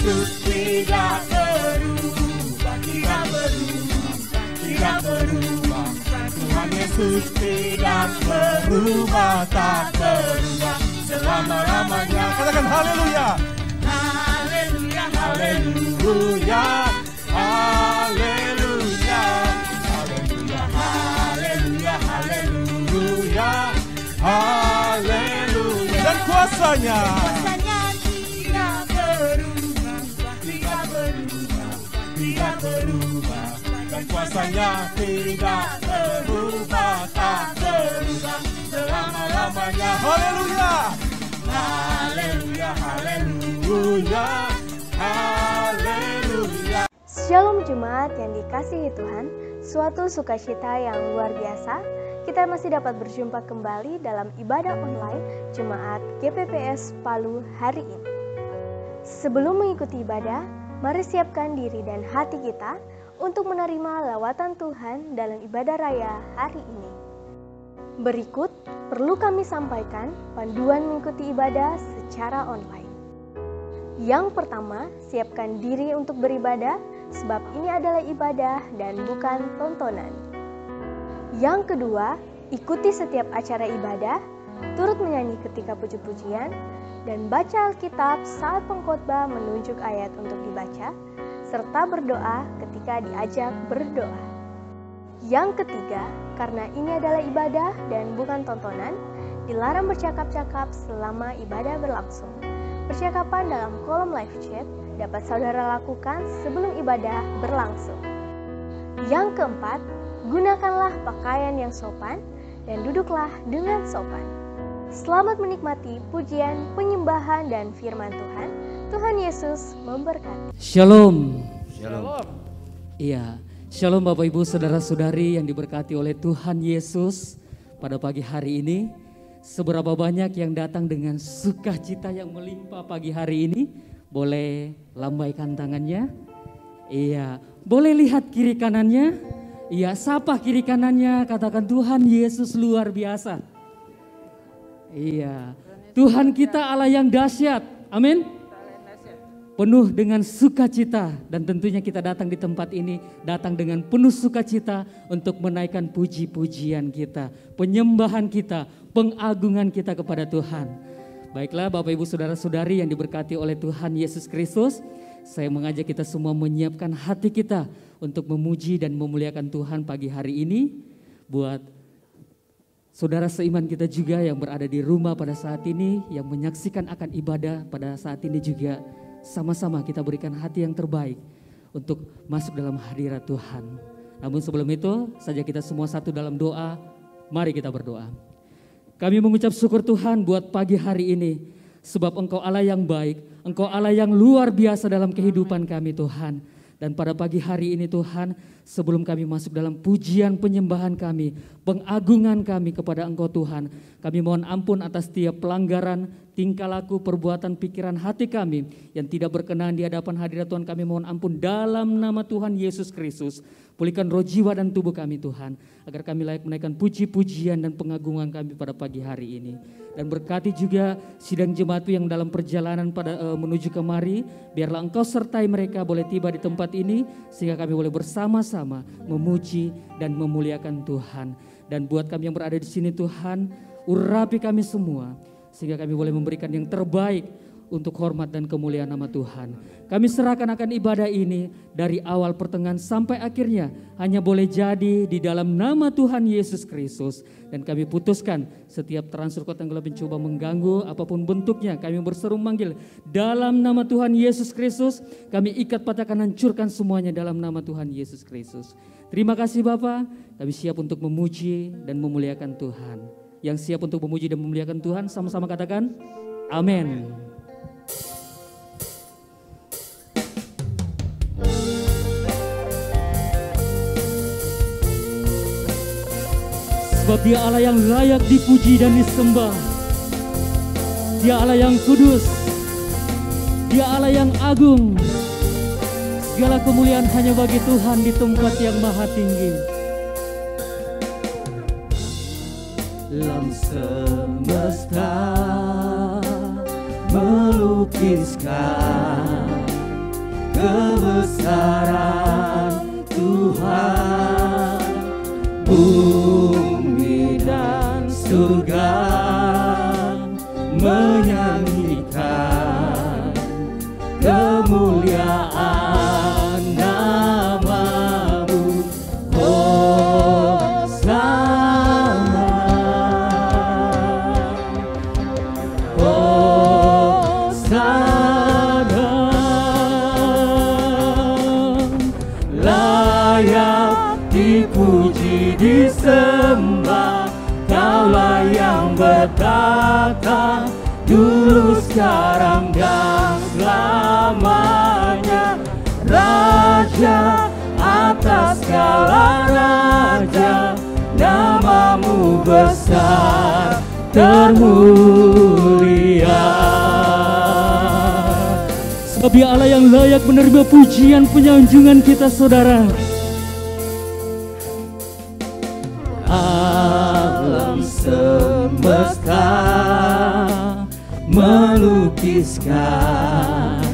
Yesus tidak berubah, tidak berubah, tidak berubah. Tuhan Yesus tidak berubah, tak berubah selama-lamanya. Katakan haleluya. Haleluya, haleluya, haleluya, haleluya, haleluya, haleluya, haleluya. Dan kuasanya tidak berubah, tidak berubah, tidak berubah. Dan kuasanya tidak berubah, tak berubah selama-lamanya. Haleluya, haleluya, haleluya, haleluya. Shalom Jemaat yang dikasihi Tuhan, suatu sukacita yang luar biasa. Kita masih dapat berjumpa kembali dalam ibadah online Jemaat GPPS Palu hari ini. Sebelum mengikuti ibadah, mari siapkan diri dan hati kita untuk menerima lawatan Tuhan dalam ibadah raya hari ini. Berikut perlu kami sampaikan panduan mengikuti ibadah secara online. Yang pertama, siapkan diri untuk beribadah sebab ini adalah ibadah dan bukan tontonan. Yang kedua, ikuti setiap acara ibadah, turut menyanyi ketika puji-pujian, dan baca Alkitab saat pengkhotbah menunjuk ayat untuk dibaca, serta berdoa ketika diajak berdoa. Yang ketiga, karena ini adalah ibadah dan bukan tontonan, dilarang bercakap-cakap selama ibadah berlangsung. Percakapan dalam kolom live chat dapat saudara lakukan sebelum ibadah berlangsung. Yang keempat, gunakanlah pakaian yang sopan dan duduklah dengan sopan. Selamat menikmati pujian, penyembahan, dan firman Tuhan. Tuhan Yesus memberkati. Shalom. Shalom. Iya, shalom Bapak Ibu Saudara-saudari yang diberkati oleh Tuhan Yesus pada pagi hari ini. Seberapa banyak yang datang dengan sukacita yang melimpah pagi hari ini? Boleh lambaikan tangannya? Iya, boleh lihat kiri kanannya? Iya, sapa kiri kanannya, katakan Tuhan Yesus luar biasa. Iya, Tuhan kita Allah yang dahsyat. Amin. Penuh dengan sukacita, dan tentunya kita datang di tempat ini datang dengan penuh sukacita untuk menaikkan puji-pujian kita, penyembahan kita, pengagungan kita kepada Tuhan. Baiklah Bapak Ibu Saudara-saudari yang diberkati oleh Tuhan Yesus Kristus, saya mengajak kita semua menyiapkan hati kita untuk memuji dan memuliakan Tuhan pagi hari ini. Buat saudara seiman kita juga yang berada di rumah pada saat ini, yang menyaksikan akan ibadah pada saat ini juga, sama-sama kita berikan hati yang terbaik untuk masuk dalam hadirat Tuhan. Namun sebelum itu, saja kita semua satu dalam doa. Mari kita berdoa. Kami mengucap syukur Tuhan buat pagi hari ini, sebab Engkau Allah yang baik, Engkau Allah yang luar biasa dalam kehidupan kami Tuhan. Dan pada pagi hari ini Tuhan, sebelum kami masuk dalam pujian penyembahan kami, pengagungan kami kepada Engkau Tuhan, kami mohon ampun atas setiap pelanggaran, tingkah laku, perbuatan, pikiran, hati kami yang tidak berkenan di hadapan hadirat Tuhan. Kami mohon ampun dalam nama Tuhan Yesus Kristus. Pulihkan roh, jiwa, dan tubuh kami Tuhan, agar kami layak menaikkan puji-pujian dan pengagungan kami pada pagi hari ini. Dan berkati juga sidang jemaat yang dalam perjalanan menuju kemari, biarlah Engkau sertai mereka boleh tiba di tempat ini, sehingga kami boleh bersama-sama memuji dan memuliakan Tuhan. Dan buat kami yang berada di sini Tuhan, urapi kami semua, sehingga kami boleh memberikan yang terbaik untuk hormat dan kemuliaan nama Tuhan. Kami serahkan akan ibadah ini dari awal pertengahan sampai akhirnya hanya boleh jadi di dalam nama Tuhan Yesus Kristus. Dan kami putuskan setiap transfer kota yang gelap mencoba mengganggu apapun bentuknya, kami berseru manggil dalam nama Tuhan Yesus Kristus. Kami ikat, patahkan, hancurkan semuanya dalam nama Tuhan Yesus Kristus. Terima kasih Bapa, kami siap untuk memuji dan memuliakan Tuhan. Yang siap untuk memuji dan memuliakan Tuhan sama-sama katakan amin. Sebab Dia Allah yang layak dipuji dan disembah. Dia Allah yang kudus, Dia Allah yang agung. Segala kemuliaan hanya bagi Tuhan di tempat yang maha tinggi. Alam semesta melukiskan kebesaran Tuhan. Bumi dan surga menyanyikan kemuliaan nama-Mu. Hosana, Hosana, layak dipuji disembah, Kaulah yang bertata dulu, sekarang, dan selamanya. Raja atas segala raja, nama-Mu besar termulia. Sebab Dia Allah yang layak menerima pujian penyanjungan kita, saudara. Alam semesta melukiskan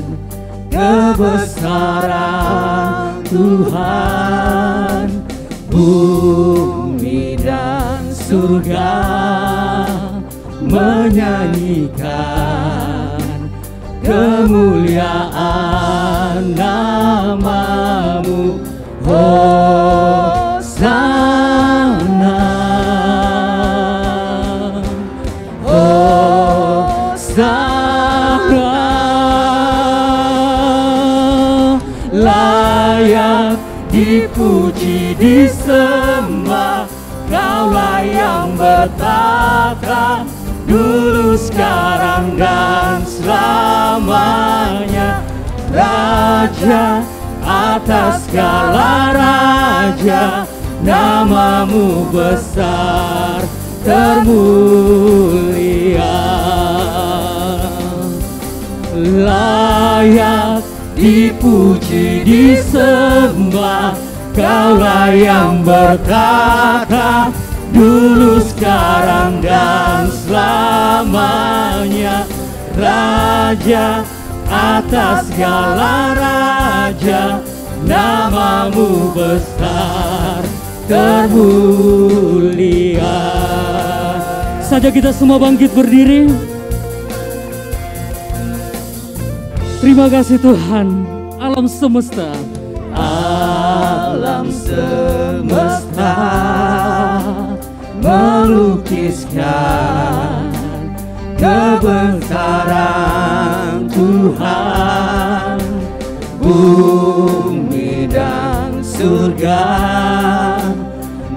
kebesaran Tuhan. Bumi dan surga menyanyikan kemuliaan nama-Mu. Hosana, Hosana, layak dipuji disembah, Kaulah yang bertata dulu, sekarang, dan selamanya. Raja atas segala raja, nama-Mu besar termulia. Layak dipuji disembah, Kaulah yang bertata dulu, sekarang, dan selamanya. Raja atas segala raja, nama-Mu besar termulia. Saja kita semua bangkit berdiri. Terima kasih Tuhan, alam semesta. Alam semesta melukiskan kebesaran Tuhan. Bumi dan surga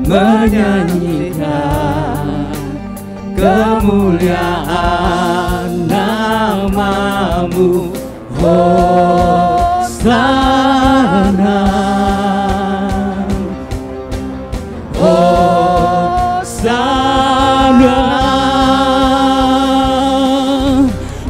menyanyikan kemuliaan nama-Mu. Hosana, Hosana,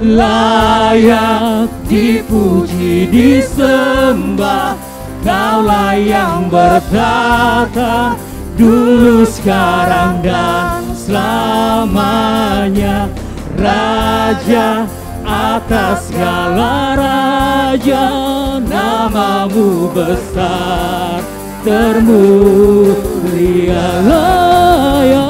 layak dipuji disembah, Kaulah yang bertata dulu, sekarang, dan selamanya. Raja atas segala raja, nama-Mu besar termulia. Layak,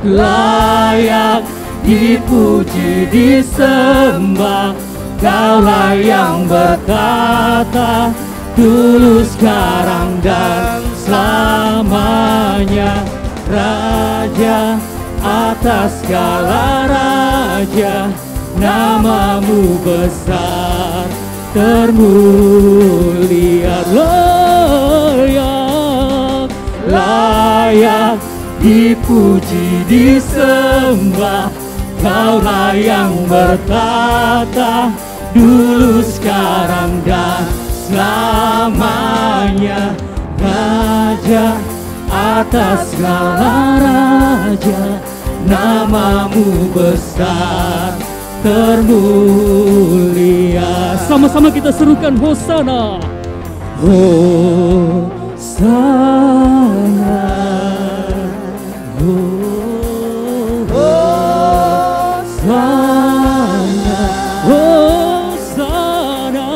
layak dipuji disembah, Kaulah yang bertata dulu, sekarang, dan selamanya. Raja atas segala raja, nama-Mu besar termulia. Layak, layak dipuji disembah, Kaulah yang bertata dulu, sekarang, dan selamanya. Raja atas segala raja, nama-Mu besar termulia. Sama-sama kita serukan Hosana. Hosana, Hosana, Hosana,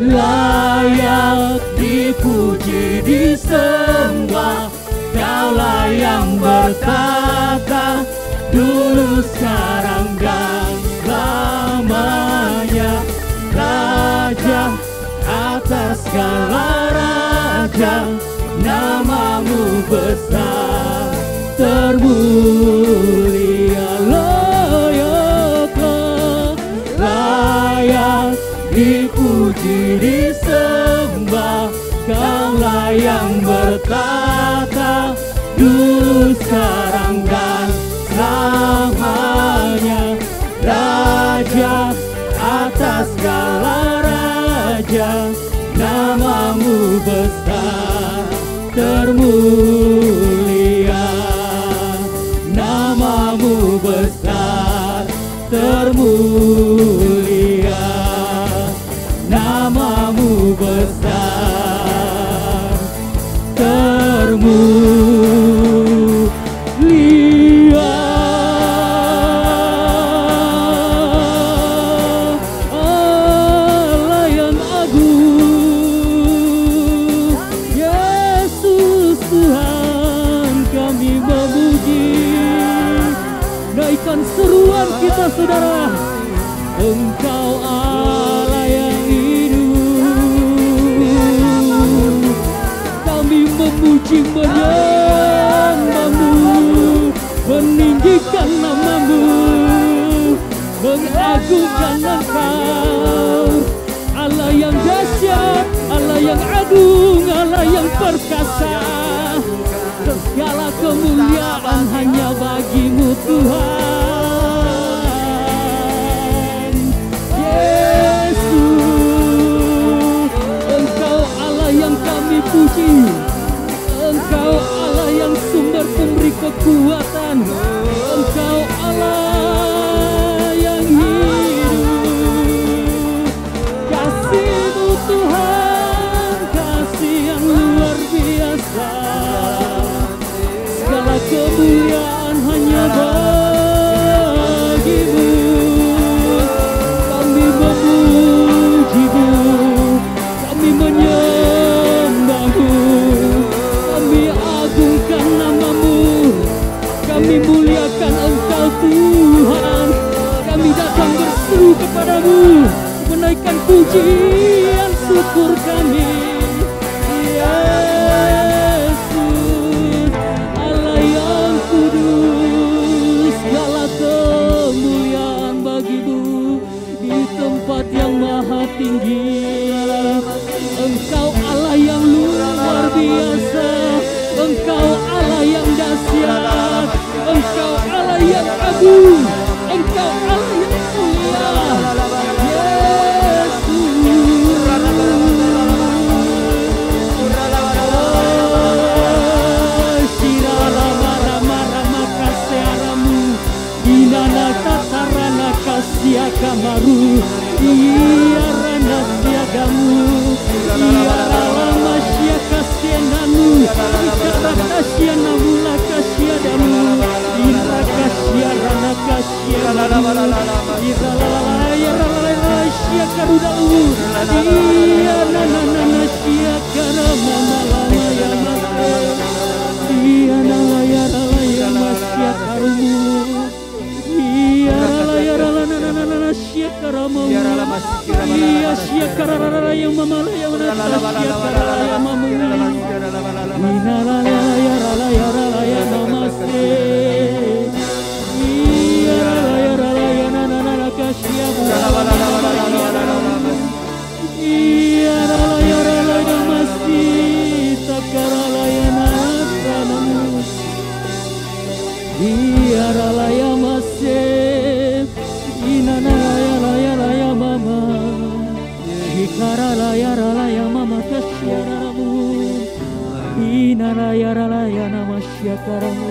layak dipuji disembah. Kaulah yang bertata dulu, sekarang dan selamanya. Raja atas segala raja, namamu besar termulia. Layak dipuji disembah. Kaulah yang bertata dulu, sekarang dan selamanya. Raja atas segala raja, namamu besar termulia. Namamu besar termulia. Namamu besar termulia. Allah yang agung, Yesus Tuhan kami memuji. Naikkan seruan kita saudara, Engkau Allah yang hidup. Kami memuji menyembahmu, meninggikan namamu, mengagungkan Engkau. Allah yang dahsyat, Allah yang agung, Allah yang perkasa. Segala kemuliaan hanya bagimu Tuhan. Yesus, Engkau Allah yang kami puji. Engkau Allah yang sumber pemberi kekuatan. Engkau Allah yang hidup. Kasih-Mu Tuhan, kasih yang luar biasa. Segala kemuliaan hanya bagimu. Kami memuji-Mu, kami menyembah-Mu, kami agungkan namamu, kami muliakan Engkau Tuhan. Kami datang berseru kepadamu, menaikkan pujian syukur kami. Yesus, Allah yang kudus, segala kemuliaan bagimu di tempat yang maha tinggi. Engkau Allah yang luar biasa, Engkau Allah yang dahsyat, Engkau Allah yang agung, Engkau Allah yang mulia. Kamaru iarana siagamu iaralama siakasianamu ikarakasyanamu lakasyadamu irakasyaranakasyaanamu iralalayaralaya siakarudamu iananana siakaramamalayamase ianalayaralaya siakarumu iaralayaranana siakaramu iya siakararaya mamalaya siakaraya mamu inalayaralaya namaste iaralayaranana kasyamu iaralayaranaya namaste takaralaya nasanamu iaralaya masye inanalaya mama ikaralaya mama kasyaramu inalaya namasyakaramu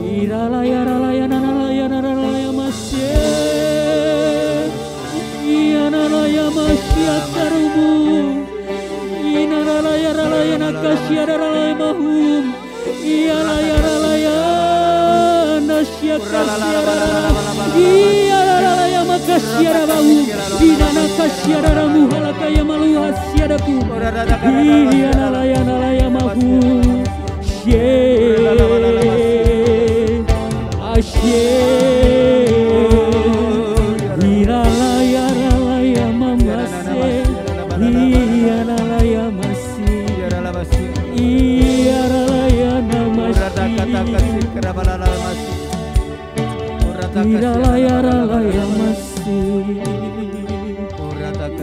iralaya nanalaya masye ianalaya masyakaramu inalaya nakasyaralaya mahum ialaya nasyakasyara ialaya makasyaramu siara bau. Dinana kasyara muhalakaya maluha siadaku. Iyana laya mahu. Asye. Iralaya mamase. Iyana laya masi. Iyaralaya namashi.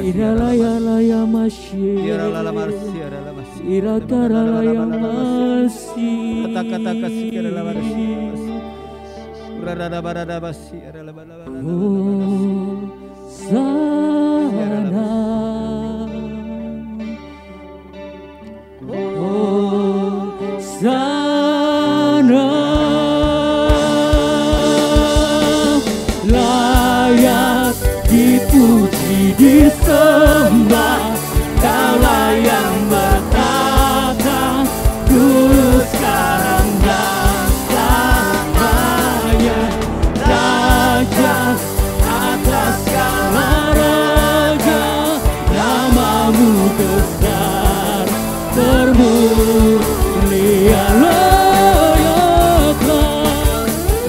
Iralaya masi. Iralaya masye. Irakaralaya masi. Oh, sana. Oh, sana. Layak dipuji disembah, Kaulah yang bertata dulu sekarang dan selamanya. Raja atas segala raja, namamu besar termulia.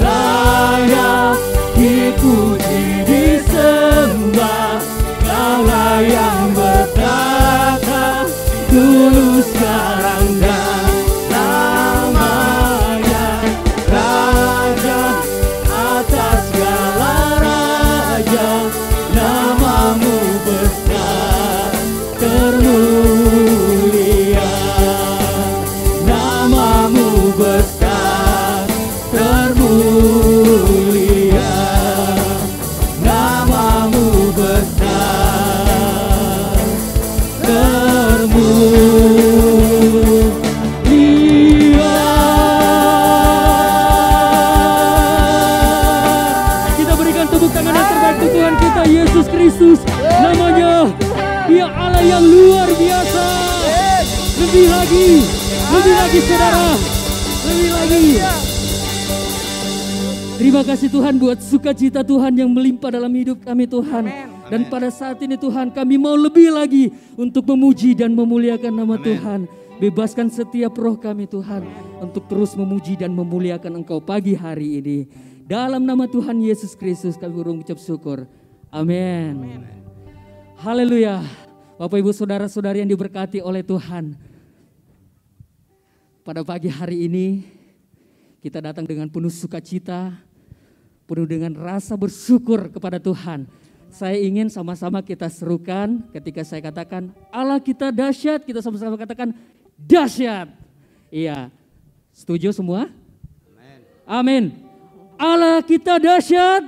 Layak dipuji disembah, Kaulah yang bertata dulu sekarang dan selamanya. Raja atas segala raja, namamu besar termulia. Namamu besar termulia. Namamu besar termulia. Kita berikan tepuk tangan yang terbaik untuk Tuhan kita Yesus Kristus. Namanya Dia Allah yang luar biasa. Lebih lagi saudara, lebih lagi. Terima kasih Tuhan buat sukacita Tuhan yang melimpah dalam hidup kami Tuhan. Dan pada saat ini Tuhan kami mau lebih lagi untuk memuji dan memuliakan nama Tuhan. Bebaskan setiap roh kami Tuhan untuk terus memuji dan memuliakan Engkau pagi hari ini. Dalam nama Tuhan Yesus Kristus kami berucap syukur. Amin. Haleluya. Bapak Ibu Saudara-saudari yang diberkati oleh Tuhan. Pada pagi hari ini kita datang dengan penuh sukacita, penuh dengan rasa bersyukur kepada Tuhan. Saya ingin sama-sama kita serukan ketika saya katakan Allah kita dahsyat, kita sama-sama katakan dahsyat. Iya, setuju semua? Amin. Allah kita dahsyat,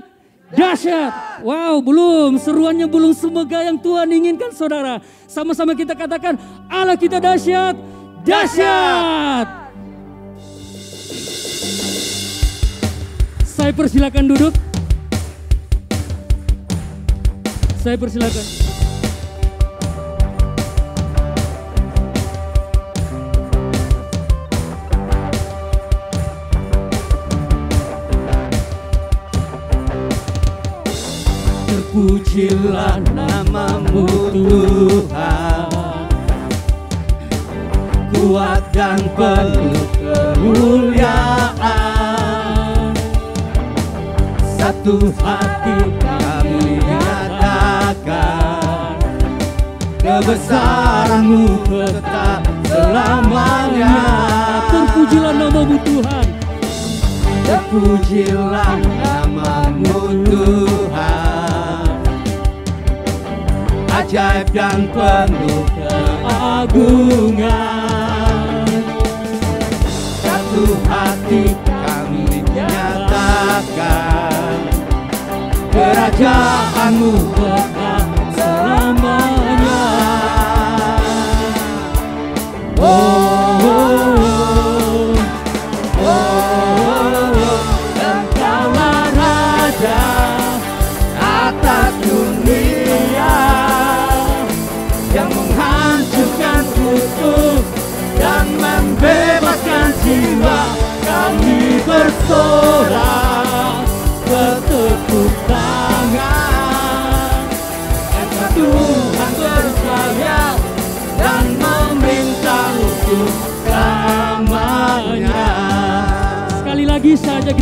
dahsyat. Wow, belum, seruannya belum semegah yang Tuhan inginkan saudara. Sama-sama kita katakan Allah kita dahsyat, dahsyat. Saya persilakan duduk. Saya persilakan. Terpujilah namamu Tuhan, kuat dan penuh kemuliaan. Satu hati kami nyatakan, kebesaran-Mu tetap selamanya. Terpujilah namamu Tuhan. Terpujilah namamu Tuhan, ajaib dan penuh keagungan. Satu hati kami nyatakan, kerajaan-Mu kekal selamanya. Engkaulah Raja atas dunia, yang menghancurkan kutub dan membebaskan jiwa. Kami bersorak, bertepuk tangan.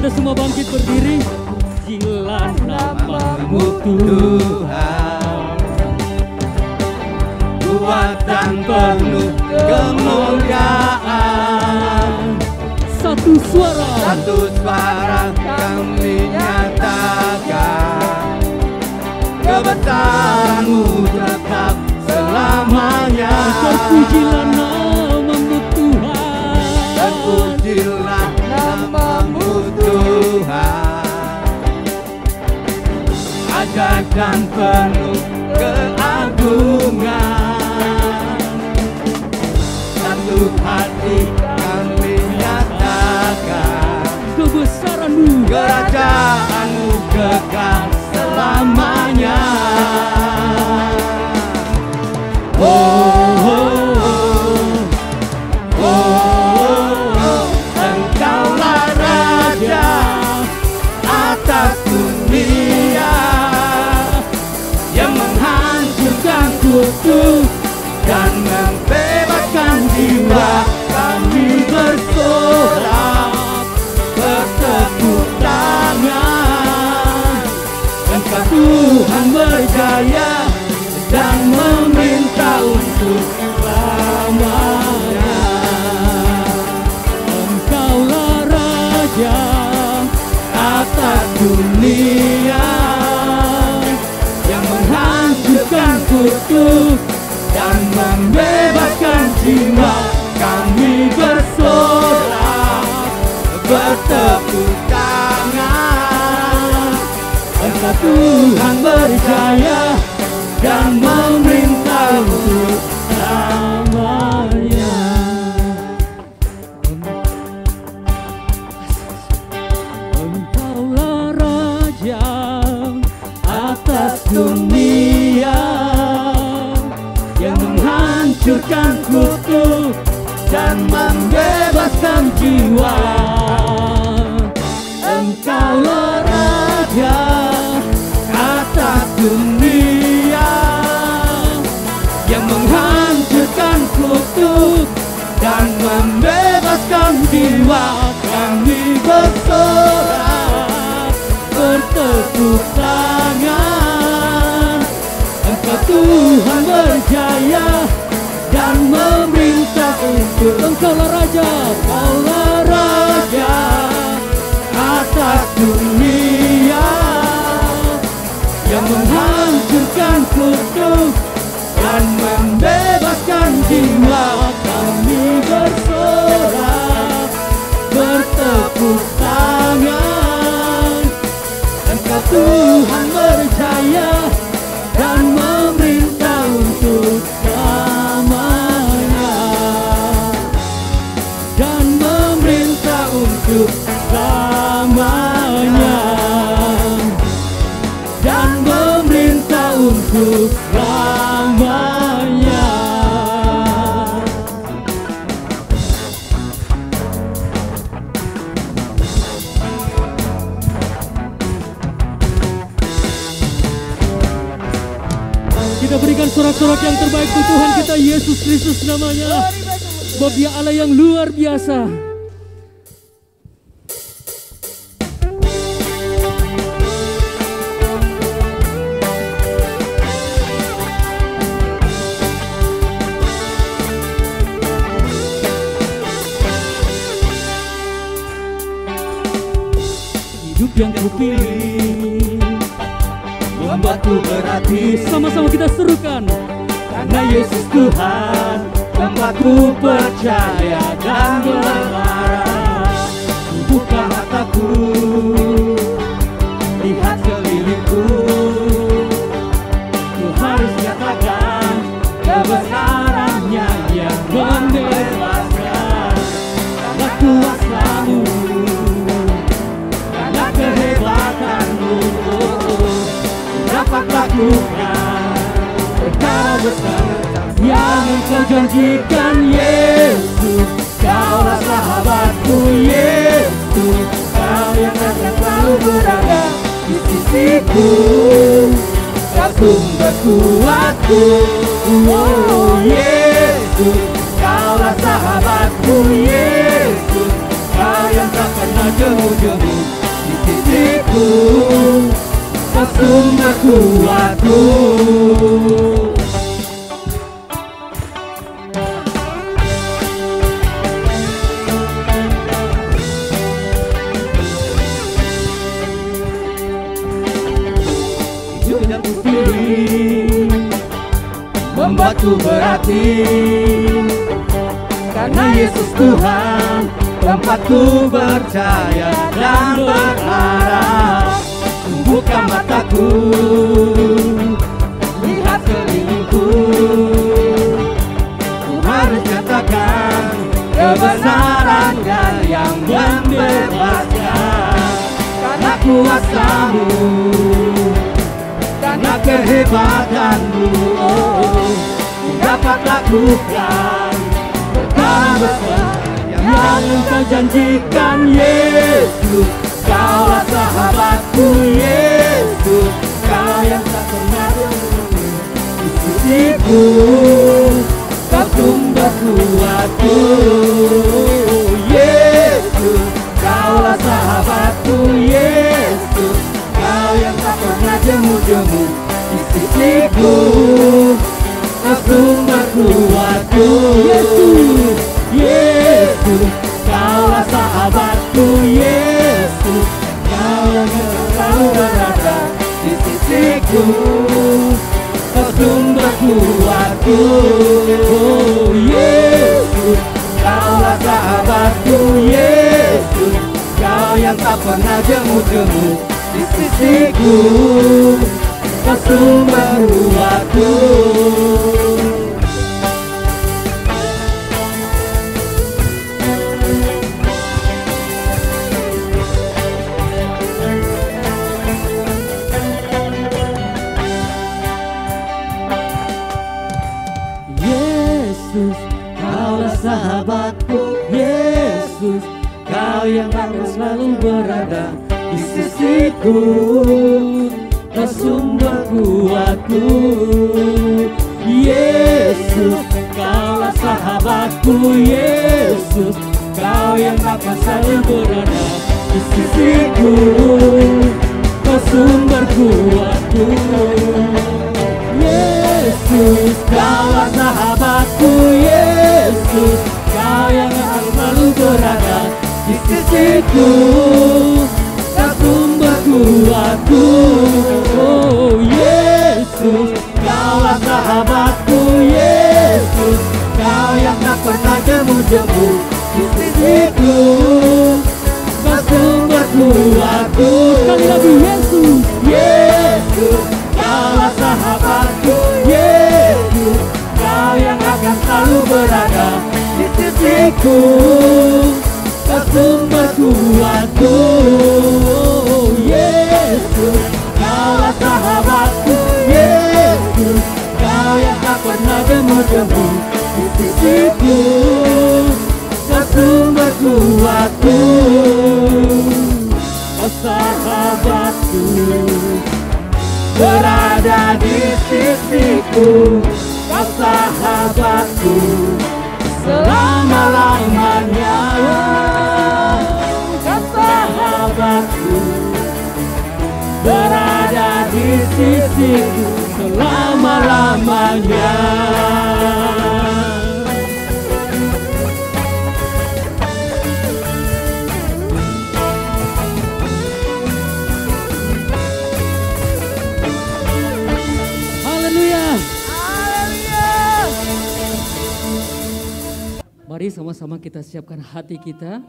kita semua bangkit berdiri. Pujilah nama-Mu Tuhan, kuatan penuh kemuliaan. Satu suara kami nyatakan, kebesaran-Mu tetap selamanya. Terpujilah nama-Mu Tuhan, terpujilah nama-Mu Tuhan. Ajaib dan penuh keagungan, satu hati kami nyatakan, kebesaran-Mu, kerajaan-Mu kekal selamanya. Engkaulah Raja atas dunia, yang menghancurkan kutub dan membebaskan jiwa. Kami bersorak, bertepuk tangan. Engkau Tuhan berjaya dan meminta untuk selamanya. Engkaulah Raja Atas dunia, yang menghancurkan kutub dan membebaskan jiwa. Kami bersorak, bertepuk tangan. Engkau Tuhan berjaya dan memerintah untuk selamanya. Engkaulah Raja atas dunia, yang menghancurkan kutub dan membebaskan jiwa. Engkaulah Raja atas dunia, yang menghancurkan kutub dan membebaskan jiwa. Kami bersorak, bertepuk tangan. Engkau Tuhan berjaya dan memerintah untuk. Engkaulah Raja, Engkaulah Raja atas dunia, yang menghancurkan kutub dan membebaskan jiwa. Kami bersorak, bertepuk tangan. Engkau Tuhan berjaya dan memerintah untuk selamanya, dan memerintah untuk selamanya, dan memerintah untuk selamanya. kita berikan sorak-sorak yang terbaik untuk Tuhan kita Yesus Kristus namanya. Sebab Dia Allah yang luar biasa. Hidup yang kupilih Membuatku berarti, sama-sama kita serukan. karena Yesus Tuhan, tempatku percaya dan berharap. Buka mataku, lihat sekelilingku. Ku harus nyatakan kebesarannya yang membebaskan. Karena kuasa-Mu, karena kehebatan-Mu, dapat lakukan perkara besar yang Engkau janjikan. Yesus, Kaulah sahabatku. Yesus, Kau yang akan selalu berada di sisiku. Kau sumber kuatku. Oh Yesus, Kaulah sahabatku. Yesus, Kau yang tak pernah jemu-jemu. kuatku. Hidup yang kupilih membuatku berarti, karena Yesus Tuhan tempatku percaya dan berharap. Buka mataku, lihat kelilingku, ku harus katakan kebenarannya yang membebaskan. Karena kuasa-Mu, karena kehebatanmu, ku dapat lakukan perkara besar yang Engkau janjikan. Yesus, Kaulah sahabatku. Yesus, Kau yang tak pernah berhenti di sisiku, Kau sumber kuatku. Yesus, Kaulah sahabatku. Yesus, Kau yang tak pernah jemu-jemu di sisiku, Kau sumber kuatku. Yesus, Yesus, Kaulah sahabatku. Yesus, Kau yang selalu berada di sisiku, Kau sumber kuatku. Oh Yesus, Kaulah sahabatku. Yesus, Kau yang tak pernah jemu-jemu di sisiku, Kau sumber kuatku. Yesus, Kaulah sahabatku. Yesus, Kau yang akan selalu berada di sisiku, Kau sumber kuatku. Yesus, Kaulah sahabatku. Yesus, Kau yang akan selalu berada di sisiku, Kau sumber kuatku. Yesus, Kaulah sahabatku. Yesus, Kau yang akan selalu berada di sisiku, Kau sumber kuatku. Oh Yesus, Kaulah sahabatku. Yesus, Kau yang tak pernah jemu-jemu di sisiku, Kau sumber kuatku. Sekali lagi, Yesus, Yesus, Kaulah sahabatku. Yesus, Kau yang akan selalu berada di sisiku, Kau sumber kuatku. Yesus, Kaulah sahabatku. Yesus, Kau yang tak pernah jemu-jemu di sisiku, Kau sumber kuatku. Oh sahabatku, berada di sisiku, Kau sahabatku selama-lamanya. Kau sahabatku, berada di sisiku selama-lamanya. Mari sama-sama kita siapkan hati kita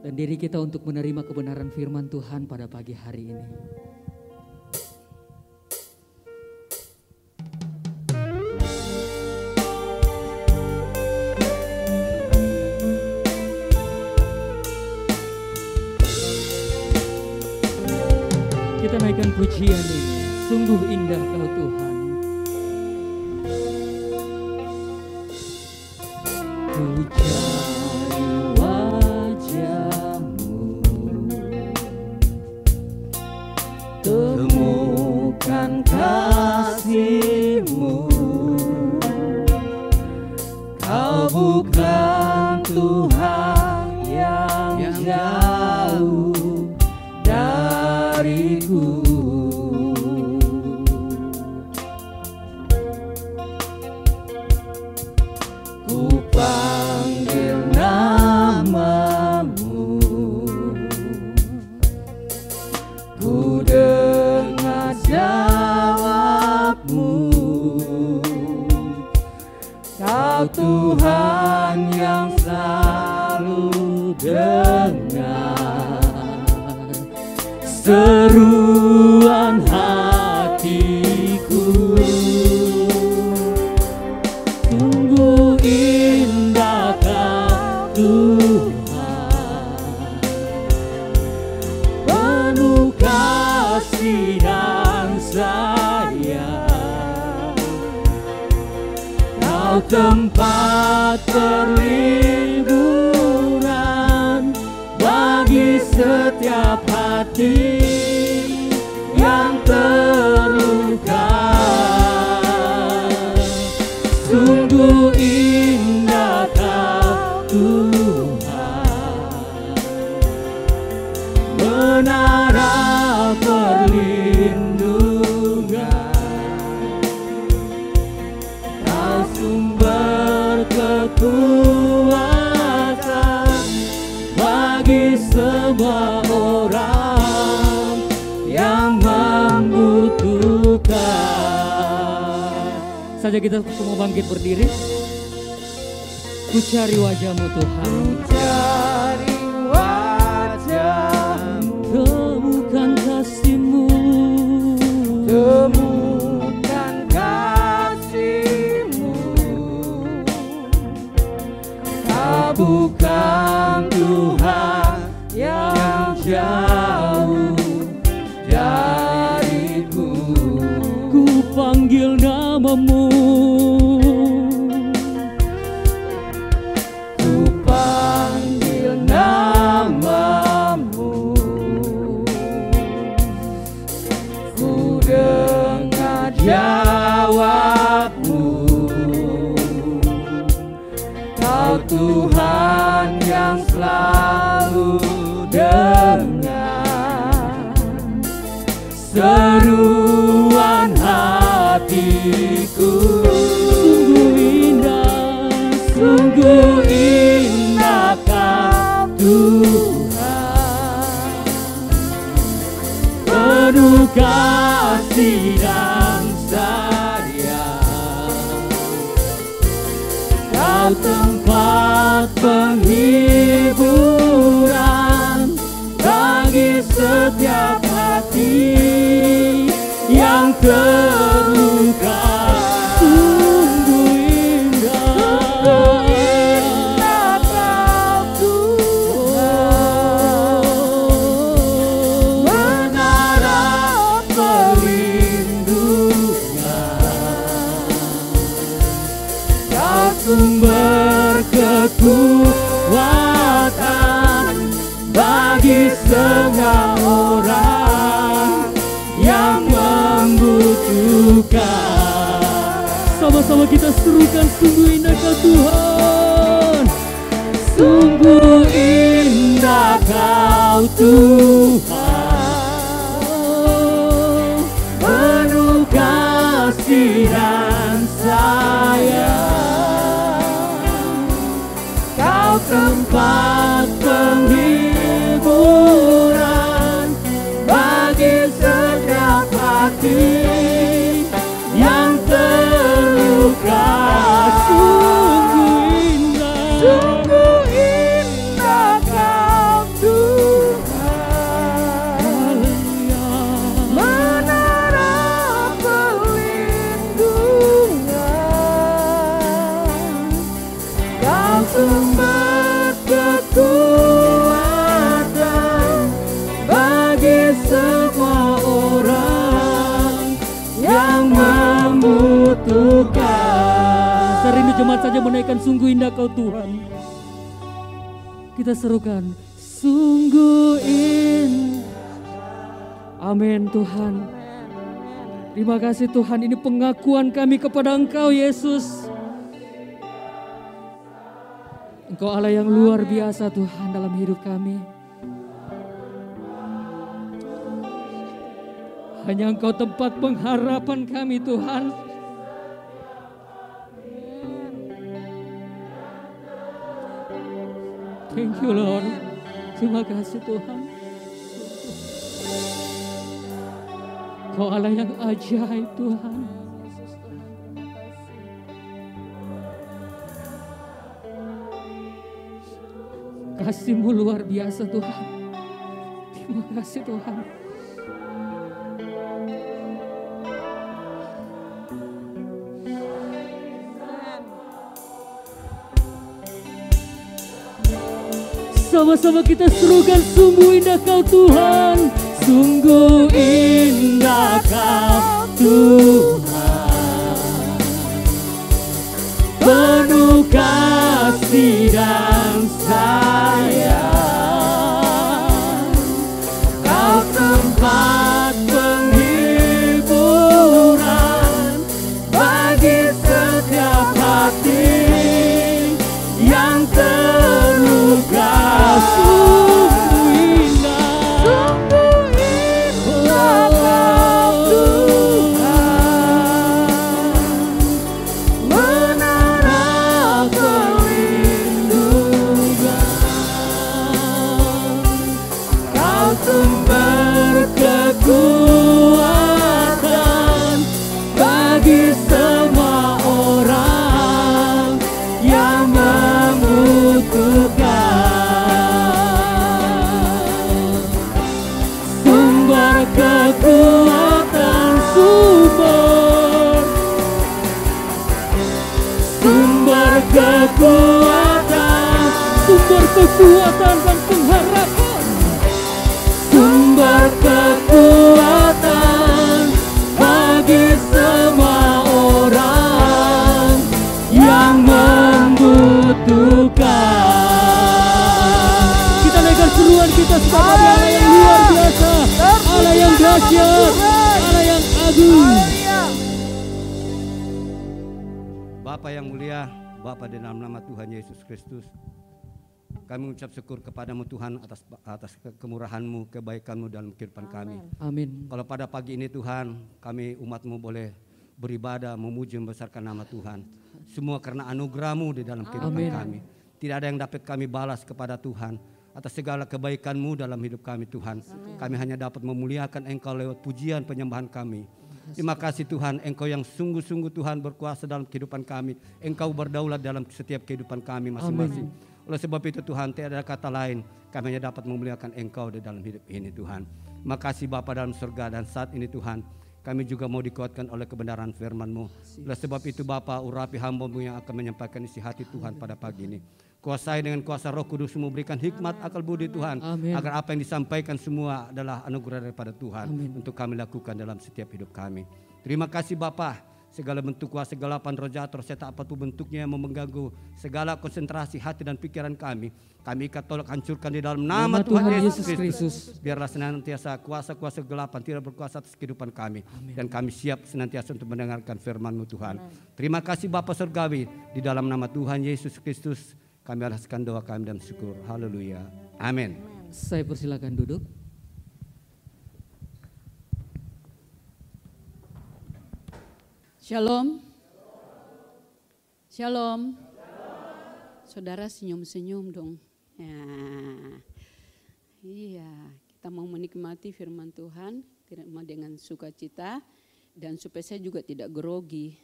dan diri kita untuk menerima kebenaran firman Tuhan pada pagi hari ini. Kita naikkan pujian ini, sungguh indah Kau Tuhan. Ku cari wajah-Mu, temukan kasih-Mu. Kau bukan Tuhan yang jauh dariku. Kau Tuhan yang selalu dengar seruan hatiku. Sungguh indah Kau Tuhan, penuh kasih dan sayang. Kau tempat perlindungan bagi setiap hati yang terluka. Sungguh indah Kau Tuhan, menara perlindungan. Kau sumber kekuatan bagi semua orang yang membutuhkan. Saja kita semua bangkit berdiri. Ku cari wajah-Mu Tuhan, Cari wajah-Mu, temukan kasih-Mu, temukan kasih-Mu. Kau bukan Tuhan yang jauh dariku. ku panggil nama-Mu. Ku panggil namamu, ku dengar jawabmu. Kau Tuhan yang selalu dengar seruan hatiku. Sungguh indah Kau Tuhan, penuh kasih dan sayang. Kau tempat penghiburan bagi setiap hati yang terluka. Sumber kekuatan bagi semua orang yang membutuhkan. Sama-sama kita serukan, sungguh indah Kau Tuhan, Sungguh indah Kau Tuhan, penuh kasih dan sayang. Kau tempat penghiburan bagi setiap hati yang terluka. Sungguh indah Kau Tuhan, menara perlindungan. Kau sumber kekuatan bagi semua orang yang membutuhkan. serindu jemaat saja menaikkan sungguh indah Kau Tuhan. Kita serukan, sungguh indah. Amin Tuhan. Terima kasih Tuhan, ini pengakuan kami kepada Engkau Yesus. Engkau Allah yang luar biasa Tuhan dalam hidup kami. Hanya Engkau tempat pengharapan kami Tuhan. Thank you Lord. Terima kasih Tuhan. Kau Allah yang ajaib Tuhan. Kasih-Mu luar biasa Tuhan. Terima kasih Tuhan. Sama-sama kita serukan, sungguh indah Kau Tuhan, sungguh indah Kau Tuhan, penuh kasih dan sayang. Kau tempat penghiburan bagi setiap hati yang terluka. Sungguh indah Kau Tuhan, menara perlindungan. Kau sumber kekuatan bagi semua orang yang membutuhkan. Kekuatan, sumber kekuatan, sumber kekuatan dan pengharapan, sumber kekuatan bagi semua orang yang membutuhkan. Kita naikkan seruan kita sebagai Allah yang luar biasa, Allah yang dahsyat, Allah yang agung. Bapa yang mulia, Bapa di dalam nama Tuhan Yesus Kristus, kami mengucap syukur kepadamu Tuhan atas kemurahan-Mu, kebaikan-Mu dalam kehidupan kami. Amin. Kalau pada pagi ini Tuhan, kami umat-Mu boleh beribadah, memuji, membesarkan nama Tuhan. Semua karena anugerah-Mu di dalam kehidupan kami. Tidak ada yang dapat kami balas kepada Tuhan atas segala kebaikan-Mu dalam hidup kami Tuhan. Kami hanya dapat memuliakan Engkau lewat pujian penyembahan kami. Terima kasih Tuhan, Engkau yang sungguh-sungguh Tuhan berkuasa dalam kehidupan kami. Engkau berdaulat dalam setiap kehidupan kami masing-masing. Oleh sebab itu Tuhan, tidak ada kata lain, kami hanya dapat memuliakan Engkau di dalam hidup ini Tuhan. Terima kasih Bapa dalam surga, dan saat ini Tuhan, kami juga mau dikuatkan oleh kebenaran firman-Mu. Oleh sebab itu Bapa, urapi hamba-Mu yang akan menyampaikan isi hati Tuhan pada pagi ini. Kuasai dengan kuasa Roh Kudus-Mu, berikan hikmat, akal budi Tuhan. Amin. Agar apa yang disampaikan semua adalah anugerah daripada Tuhan. Amin. Untuk kami lakukan dalam setiap hidup kami. Terima kasih Bapa. Segala bentuk kuasa kegelapan, roh jahat, roh setan apapun bentuknya yang mengganggu segala konsentrasi hati dan pikiran kami ikat tolak hancurkan di dalam nama Tuhan Yesus Kristus. Biarlah senantiasa kuasa-kuasa kegelapan tidak berkuasa atas kehidupan kami. Amin. Dan kami siap senantiasa untuk mendengarkan firman-Mu Tuhan. Amin. Terima kasih Bapa Surgawi, di dalam nama Tuhan Yesus Kristus kami alaskan doa kami dan syukur. Haleluya. Amin. Saya persilakan duduk. Shalom. Shalom. Saudara senyum-senyum dong. Ya. Iya, kita mau menikmati firman Tuhan dengan sukacita dan supaya saya juga tidak grogi.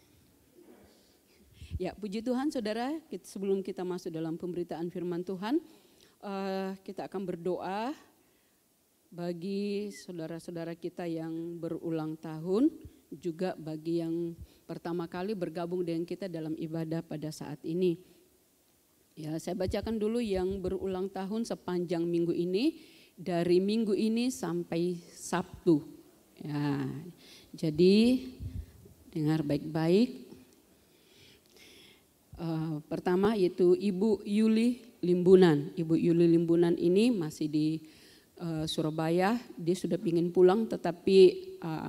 Ya, puji Tuhan saudara, sebelum kita masuk dalam pemberitaan firman Tuhan, kita akan berdoa bagi saudara-saudara kita yang berulang tahun, juga bagi yang pertama kali bergabung dengan kita dalam ibadah pada saat ini. Ya, saya bacakan dulu yang berulang tahun sepanjang minggu ini, dari minggu ini sampai Sabtu. Ya, jadi dengar baik-baik. Pertama yaitu Ibu Yuli Limbunan. Ibu Yuli Limbunan ini masih di Surabaya. Dia sudah ingin pulang tetapi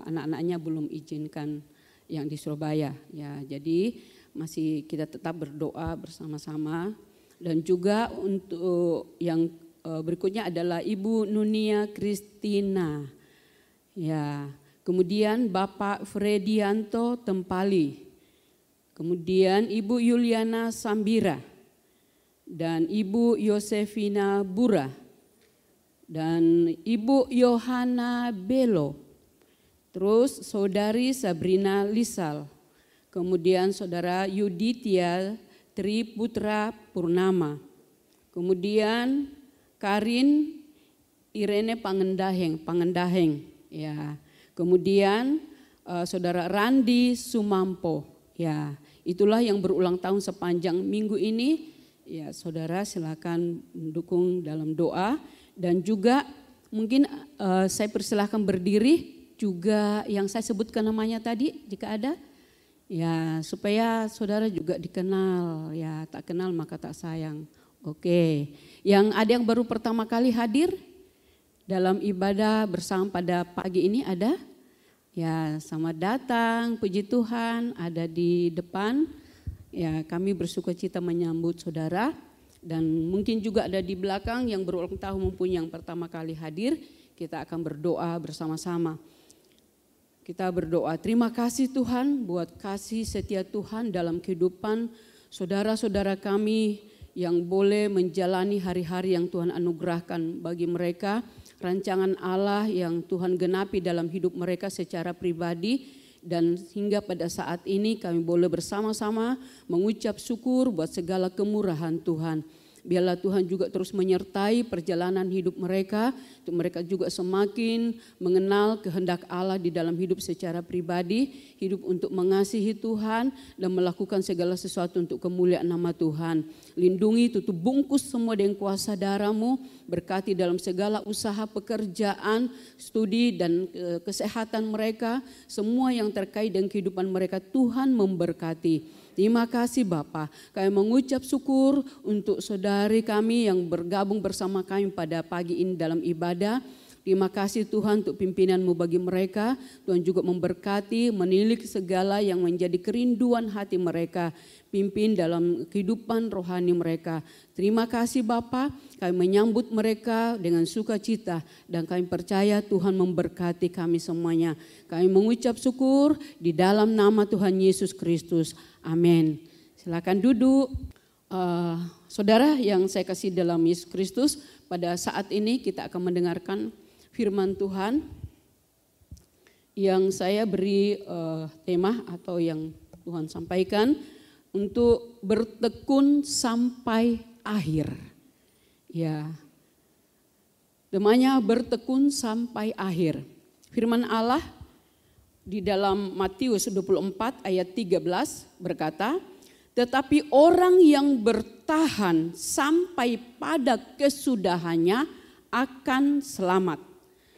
anak-anaknya belum izinkan yang di Surabaya. Ya, jadi masih kita tetap berdoa bersama-sama. Dan juga untuk yang berikutnya adalah Ibu Nunia Kristina. Ya, kemudian Bapak Fredianto Tempali. Kemudian Ibu Yuliana Sambira dan Ibu Yosefina Bura dan Ibu Yohana Belo. Terus Saudari Sabrina Lisal. Kemudian Saudara Yuditya Tri Putra Purnama. Kemudian Karin Irene Pangendaheng ya. Kemudian Saudara Randi Sumampo ya. Itulah yang berulang tahun sepanjang minggu ini. Ya, saudara silakan mendukung dalam doa dan juga mungkin saya persilahkan berdiri juga yang saya sebutkan namanya tadi jika ada. Ya, supaya saudara juga dikenal, ya tak kenal maka tak sayang. Oke, yang ada yang baru pertama kali hadir dalam ibadah bersama pada pagi ini ada? Ya, selamat datang, puji Tuhan ada di depan. Ya, kami bersukacita menyambut saudara dan mungkin juga ada di belakang yang berulang tahun maupun yang pertama kali hadir. Kita akan berdoa bersama-sama. Kita berdoa, terima kasih Tuhan buat kasih setia Tuhan dalam kehidupan saudara-saudara kami yang boleh menjalani hari-hari yang Tuhan anugerahkan bagi mereka. Rancangan Allah yang Tuhan genapi dalam hidup mereka secara pribadi. Dan hingga pada saat ini kami boleh bersama-sama mengucap syukur buat segala kemurahan Tuhan. Biarlah Tuhan juga terus menyertai perjalanan hidup mereka, untuk mereka juga semakin mengenal kehendak Allah di dalam hidup secara pribadi, hidup untuk mengasihi Tuhan dan melakukan segala sesuatu untuk kemuliaan nama Tuhan. Lindungi, tutup bungkus semua dengan kuasa darah-Mu, berkati dalam segala usaha pekerjaan, studi dan kesehatan mereka, semua yang terkait dengan kehidupan mereka Tuhan memberkati. Terima kasih Bapa, kami mengucap syukur untuk saudari kami yang bergabung bersama kami pada pagi ini dalam ibadah. Terima kasih Tuhan untuk pimpinan-Mu bagi mereka. Tuhan juga memberkati, menilik segala yang menjadi kerinduan hati mereka. Pimpin dalam kehidupan rohani mereka. Terima kasih Bapa, kami menyambut mereka dengan sukacita dan kami percaya Tuhan memberkati kami semuanya. Kami mengucap syukur di dalam nama Tuhan Yesus Kristus. Amin. Silakan duduk. Saudara yang saya kasih dalam Yesus Kristus, pada saat ini kita akan mendengarkan firman Tuhan yang saya beri tema atau yang Tuhan sampaikan untuk bertekun sampai akhir. Ya, temanya bertekun sampai akhir. Firman Allah di dalam Matius 24 ayat 13 berkata, tetapi orang yang bertahan sampai pada kesudahannya akan selamat.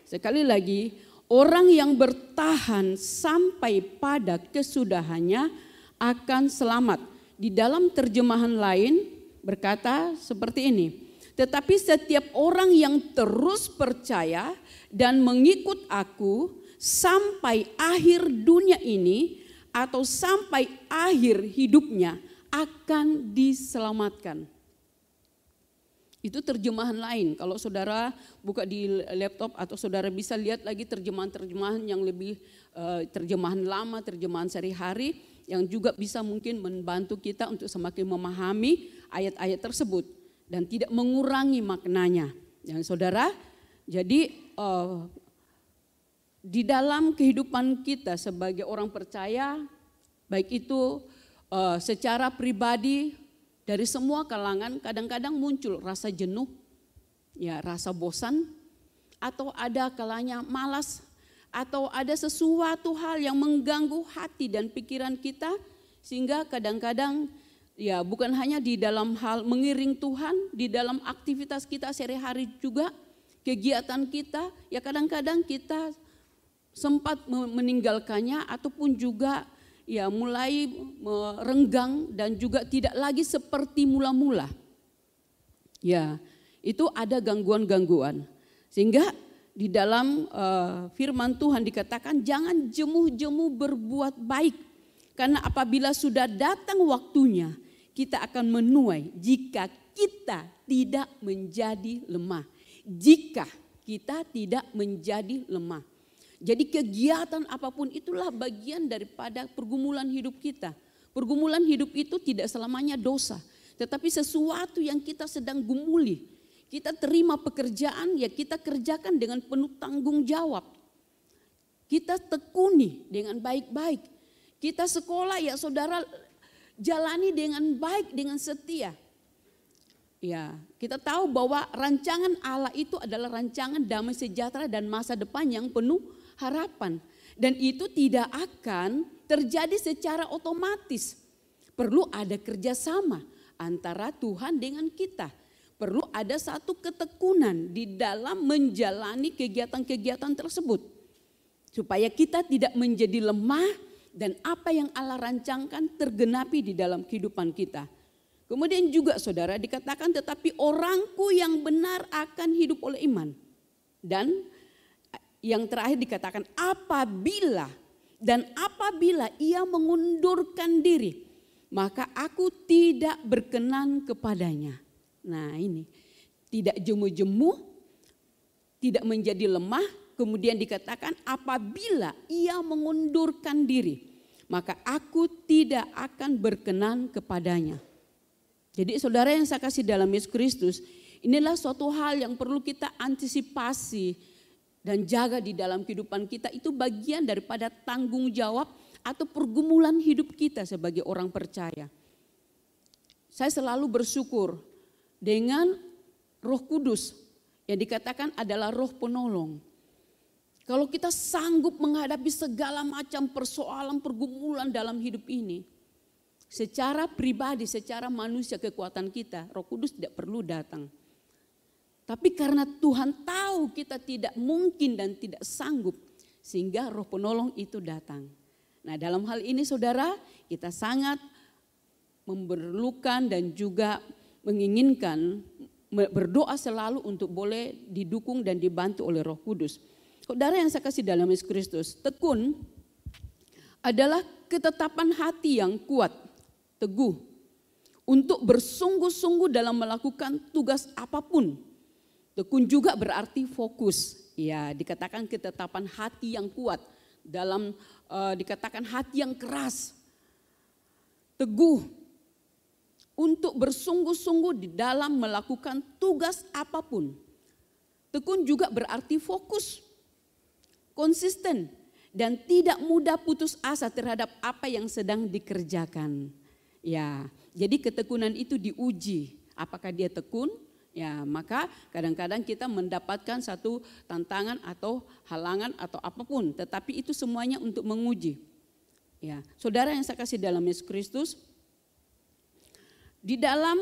Sekali lagi, orang yang bertahan sampai pada kesudahannya akan selamat. Di dalam terjemahan lain berkata seperti ini, tetapi setiap orang yang terus percaya dan mengikut aku sampai akhir dunia ini atau sampai akhir hidupnya akan diselamatkan. Itu terjemahan lain. Kalau saudara buka di laptop atau saudara bisa lihat lagi terjemahan-terjemahan yang lebih terjemahan lama, terjemahan sehari-hari yang juga bisa mungkin membantu kita untuk semakin memahami ayat-ayat tersebut dan tidak mengurangi maknanya. Ya, saudara, jadi di dalam kehidupan kita sebagai orang percaya, baik itu secara pribadi dari semua kalangan, kadang-kadang muncul rasa jenuh, ya rasa bosan, atau ada kalanya malas, atau ada sesuatu hal yang mengganggu hati dan pikiran kita, sehingga kadang-kadang ya bukan hanya di dalam hal mengiring Tuhan, di dalam aktivitas kita sehari-hari juga, kegiatan kita, ya kadang-kadang kita sempat meninggalkannya ataupun juga ya mulai merenggang dan juga tidak lagi seperti mula-mula. Ya, itu ada gangguan-gangguan. Sehingga di dalam firman Tuhan dikatakan jangan jemu-jemu berbuat baik. Karena apabila sudah datang waktunya kita akan menuai jika kita tidak menjadi lemah. Jika kita tidak menjadi lemah. Jadi kegiatan apapun itulah bagian daripada pergumulan hidup kita. Pergumulan hidup itu tidak selamanya dosa. Tetapi sesuatu yang kita sedang gumuli. Kita terima pekerjaan ya kita kerjakan dengan penuh tanggung jawab. Kita tekuni dengan baik-baik. Kita sekolah ya saudara jalani dengan baik, dengan setia. Ya, kita tahu bahwa rancangan Allah itu adalah rancangan damai sejahtera dan masa depan yang penuh harapan. Dan itu tidak akan terjadi secara otomatis. Perlu ada kerjasama antara Tuhan dengan kita. Perlu ada satu ketekunan di dalam menjalani kegiatan-kegiatan tersebut. Supaya kita tidak menjadi lemah dan apa yang Allah rancangkan tergenapi di dalam kehidupan kita. Kemudian juga saudara dikatakan tetapi orangku yang benar akan hidup oleh iman. Dan yang terakhir dikatakan apabila ia mengundurkan diri maka aku tidak berkenan kepadanya. Nah ini tidak jemu-jemu, tidak menjadi lemah, kemudian dikatakan apabila ia mengundurkan diri maka aku tidak akan berkenan kepadanya. Jadi saudara yang saya kasih dalam Yesus Kristus, inilah suatu hal yang perlu kita antisipasi dan jaga di dalam kehidupan kita. Itu bagian daripada tanggung jawab atau pergumulan hidup kita sebagai orang percaya. Saya selalu bersyukur dengan Roh Kudus yang dikatakan adalah roh penolong. Kalau kita sanggup menghadapi segala macam persoalan pergumulan dalam hidup ini, secara pribadi, secara manusia kekuatan kita, Roh Kudus tidak perlu datang. Tapi karena Tuhan tahu kita tidak mungkin dan tidak sanggup, sehingga Roh Penolong itu datang. Nah dalam hal ini saudara, kita sangat memerlukan dan juga menginginkan berdoa selalu untuk boleh didukung dan dibantu oleh Roh Kudus. Saudara yang saya kasih dalam Yesus Kristus, tekun adalah ketetapan hati yang kuat, teguh, untuk bersungguh-sungguh dalam melakukan tugas apapun. Tekun juga berarti fokus, ya dikatakan ketetapan hati yang kuat, dalam dikatakan hati yang keras, teguh, untuk bersungguh-sungguh di dalam melakukan tugas apapun. Tekun juga berarti fokus, konsisten, dan tidak mudah putus asa terhadap apa yang sedang dikerjakan. Ya, jadi ketekunan itu diuji. Apakah dia tekun? Ya, maka kadang-kadang kita mendapatkan satu tantangan atau halangan atau apapun, tetapi itu semuanya untuk menguji. Ya, saudara yang saya kasih dalam Yesus Kristus, di dalam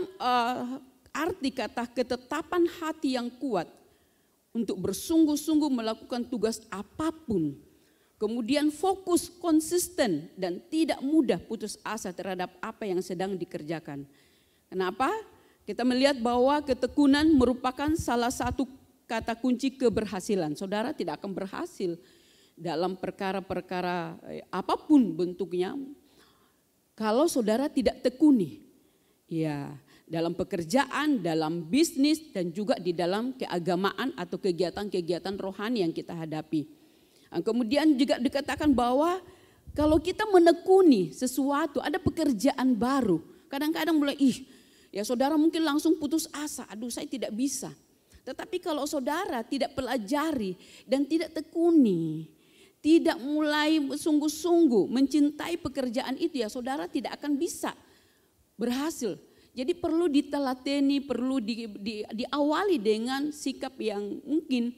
arti kata ketetapan hati yang kuat untuk bersungguh-sungguh melakukan tugas apapun, kemudian fokus, konsisten, dan tidak mudah putus asa terhadap apa yang sedang dikerjakan. Kenapa? Kita melihat bahwa ketekunan merupakan salah satu kata kunci keberhasilan. Saudara tidak akan berhasil dalam perkara-perkara apapun bentuknya kalau saudara tidak tekuni. Ya, dalam pekerjaan, dalam bisnis, dan juga di dalam keagamaan atau kegiatan-kegiatan rohani yang kita hadapi. Kemudian juga dikatakan bahwa kalau kita menekuni sesuatu, ada pekerjaan baru, kadang-kadang mulai ya saudara mungkin langsung putus asa, aduh saya tidak bisa. Tetapi kalau saudara tidak pelajari dan tidak tekuni, tidak mulai sungguh-sungguh mencintai pekerjaan itu, ya saudara tidak akan bisa berhasil. Jadi perlu ditelateni, perlu diawali dengan sikap yang mungkin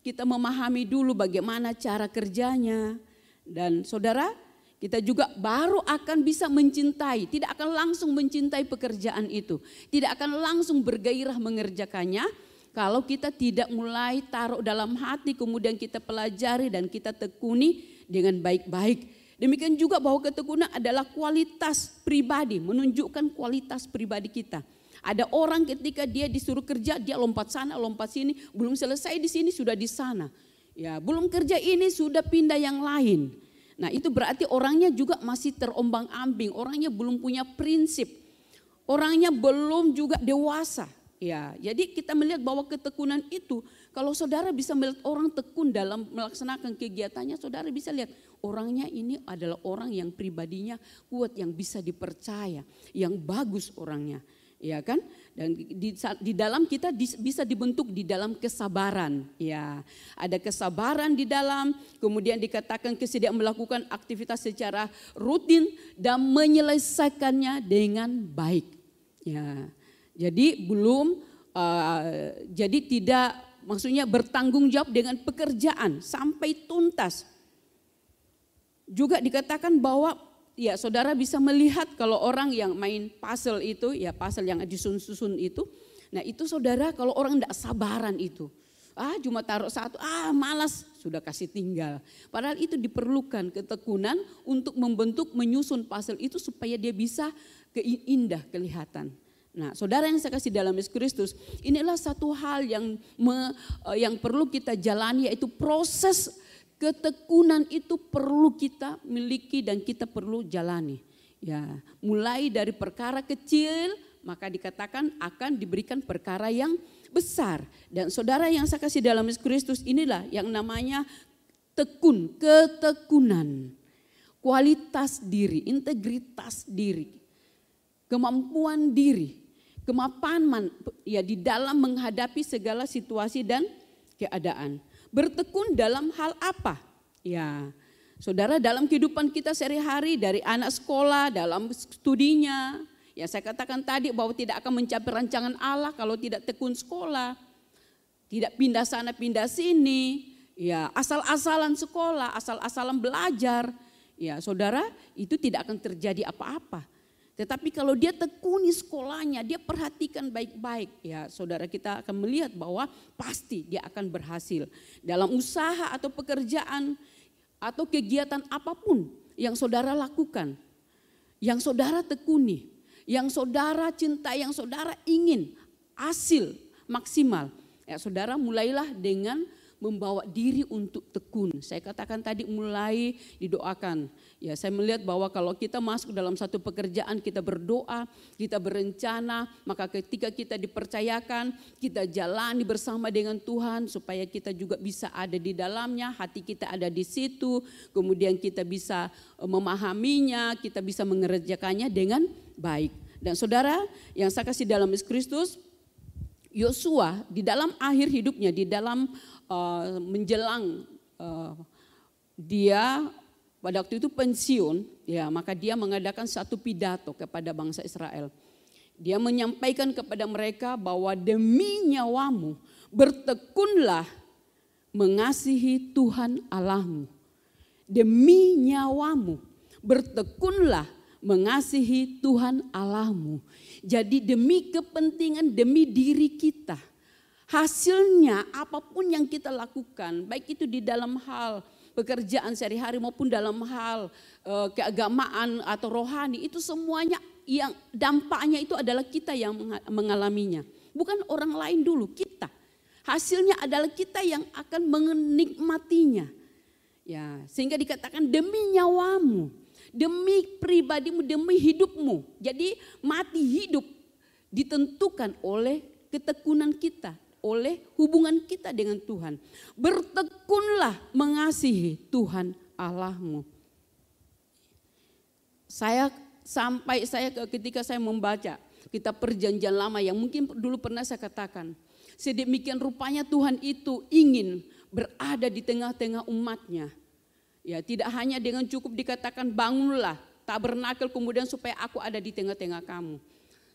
kita memahami dulu bagaimana cara kerjanya. Dan saudara, kita juga baru akan bisa mencintai, tidak akan langsung mencintai pekerjaan itu. Tidak akan langsung bergairah mengerjakannya kalau kita tidak mulai taruh dalam hati, kemudian kita pelajari dan kita tekuni dengan baik-baik. Demikian juga bahwa ketekunan adalah kualitas pribadi, menunjukkan kualitas pribadi kita. Ada orang ketika dia disuruh kerja, dia lompat sana, lompat sini, belum selesai di sini sudah di sana. Ya, belum kerja ini sudah pindah yang lain. Nah itu berarti orangnya juga masih terombang-ambing, orangnya belum punya prinsip, orangnya belum juga dewasa. Ya, jadi kita melihat bahwa ketekunan itu, kalau saudara bisa melihat orang tekun dalam melaksanakan kegiatannya, saudara bisa lihat orangnya ini adalah orang yang pribadinya kuat, yang bisa dipercaya, yang bagus orangnya. Ya kan, dan di dalam kita bisa dibentuk di dalam kesabaran. Ya, ada kesabaran di dalam, kemudian dikatakan kesediaan melakukan aktivitas secara rutin dan menyelesaikannya dengan baik. Ya, Jadi jadi tidak, maksudnya bertanggung jawab dengan pekerjaan sampai tuntas. Juga dikatakan bahwa ya saudara bisa melihat kalau orang yang main puzzle itu, ya puzzle yang disusun itu, nah itu saudara kalau orang tidak sabaran itu, cuma taruh satu, malas, sudah kasih tinggal. Padahal itu diperlukan ketekunan untuk membentuk, menyusun puzzle itu supaya dia bisa indah kelihatan. Nah, saudara yang saya kasih dalam Yesus Kristus, inilah satu hal yang perlu kita jalani, yaitu proses ketekunan itu perlu kita miliki dan kita perlu jalani. Ya, mulai dari perkara kecil, maka dikatakan akan diberikan perkara yang besar. Dan saudara yang saya kasih dalam Yesus Kristus, inilah yang namanya ketekunan, kualitas diri, integritas diri, kemampuan diri, kemapanan ya di dalam menghadapi segala situasi dan keadaan. Bertekun dalam hal apa? Ya, saudara, dalam kehidupan kita sehari-hari, dari anak sekolah, dalam studinya, ya saya katakan tadi bahwa tidak akan mencapai rancangan Allah kalau tidak tekun sekolah, tidak pindah sana pindah sini, ya asal-asalan sekolah, asal-asalan belajar, ya saudara, itu tidak akan terjadi apa-apa. Tetapi kalau dia tekuni sekolahnya, dia perhatikan baik-baik, ya saudara, kita akan melihat bahwa pasti dia akan berhasil. Dalam usaha atau pekerjaan atau kegiatan apapun yang saudara lakukan, yang saudara tekuni, yang saudara cintai, yang saudara ingin hasil maksimal, ya saudara mulailah dengan membawa diri untuk tekun. Saya katakan tadi mulai didoakan. Ya, saya melihat bahwa kalau kita masuk dalam satu pekerjaan, kita berdoa, kita berencana, maka ketika kita dipercayakan, kita jalani bersama dengan Tuhan supaya kita juga bisa ada di dalamnya, hati kita ada di situ, kemudian kita bisa memahaminya, kita bisa mengerjakannya dengan baik. Dan saudara yang saya kasih dalam Yesus Kristus, Yosua di dalam akhir hidupnya, di dalam menjelang dia pada waktu itu pensiun, ya maka dia mengadakan satu pidato kepada bangsa Israel. Dia menyampaikan kepada mereka bahwa demi nyawamu bertekunlah mengasihi Tuhan Allahmu. Demi nyawamu bertekunlah mengasihi Tuhan Allahmu. Jadi demi kepentingan, demi diri kita. Hasilnya apapun yang kita lakukan, baik itu di dalam hal pekerjaan sehari-hari maupun dalam hal keagamaan atau rohani, itu semuanya yang dampaknya itu adalah kita yang mengalaminya. Bukan orang lain dulu, kita. Hasilnya adalah kita yang akan menikmatinya. Ya, sehingga dikatakan demi nyawamu, demi pribadimu, demi hidupmu. Jadi mati hidup ditentukan oleh ketekunan kita, oleh hubungan kita dengan Tuhan. Bertekunlah mengasihi Tuhan Allahmu. Ketika saya membaca kitab Perjanjian Lama yang mungkin dulu pernah saya katakan, sedemikian rupanya Tuhan itu ingin berada di tengah-tengah umatnya. Ya, tidak hanya dengan cukup dikatakan bangunlah tabernakel kemudian supaya aku ada di tengah-tengah kamu.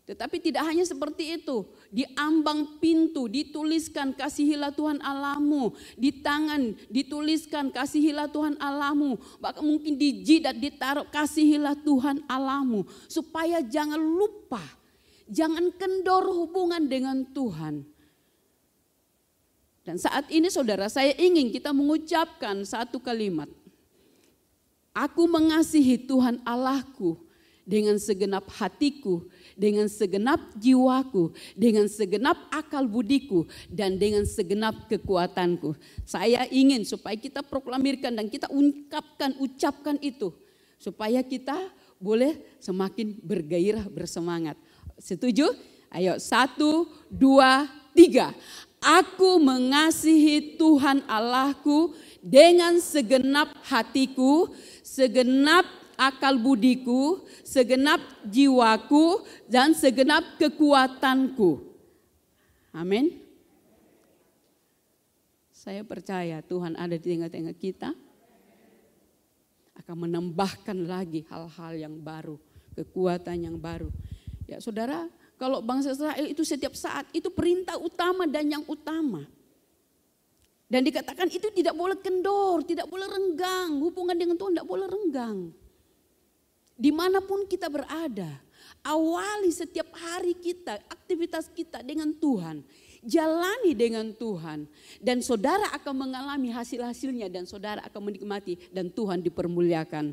Tetapi tidak hanya seperti itu, di ambang pintu dituliskan kasihilah Tuhan Allahmu, di tangan dituliskan kasihilah Tuhan Allahmu, bahkan mungkin di jidat ditaruh kasihilah Tuhan Allahmu, supaya jangan lupa, jangan kendor hubungan dengan Tuhan. Dan saat ini saudara, saya ingin kita mengucapkan satu kalimat. Aku mengasihi Tuhan Allahku dengan segenap hatiku, dengan segenap jiwaku, dengan segenap akal budiku, dan dengan segenap kekuatanku. Saya ingin supaya kita proklamirkan dan kita ucapkan itu. Supaya kita boleh semakin bergairah, bersemangat. Setuju? Ayo 1, 2, 3. Aku mengasihi Tuhan Allahku dengan segenap hatiku, segenap akal budiku, segenap jiwaku, dan segenap kekuatanku. Amin. Saya percaya Tuhan ada di tengah-tengah kita, akan menambahkan lagi hal-hal yang baru, kekuatan yang baru. Ya saudara, Kalau bangsa Israel itu setiap saat itu perintah utama dan yang utama. Dan dikatakan itu tidak boleh kendor, tidak boleh renggang. Hubungan dengan Tuhan tidak boleh renggang. Dimanapun kita berada, awali setiap hari kita, aktivitas kita dengan Tuhan. Jalani dengan Tuhan. Dan saudara akan mengalami hasil-hasilnya dan saudara akan menikmati dan Tuhan dipermuliakan.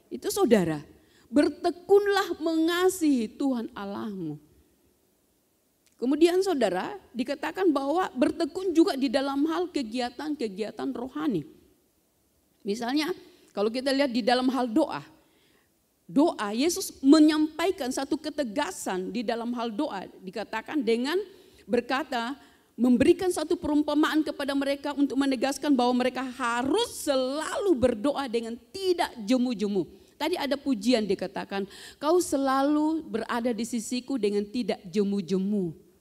Itu saudara, bertekunlah mengasihi Tuhan Allahmu. Kemudian saudara dikatakan bahwa bertekun juga di dalam hal kegiatan-kegiatan rohani. Misalnya kalau kita lihat di dalam hal doa. Doa, Yesus menyampaikan satu ketegasan di dalam hal doa. Dikatakan dengan berkata, memberikan satu perumpamaan kepada mereka untuk menegaskan bahwa mereka harus selalu berdoa dengan tidak jemu-jemu. Tadi ada pujian dikatakan, kau selalu berada di sisiku dengan tidak jemu-jemu.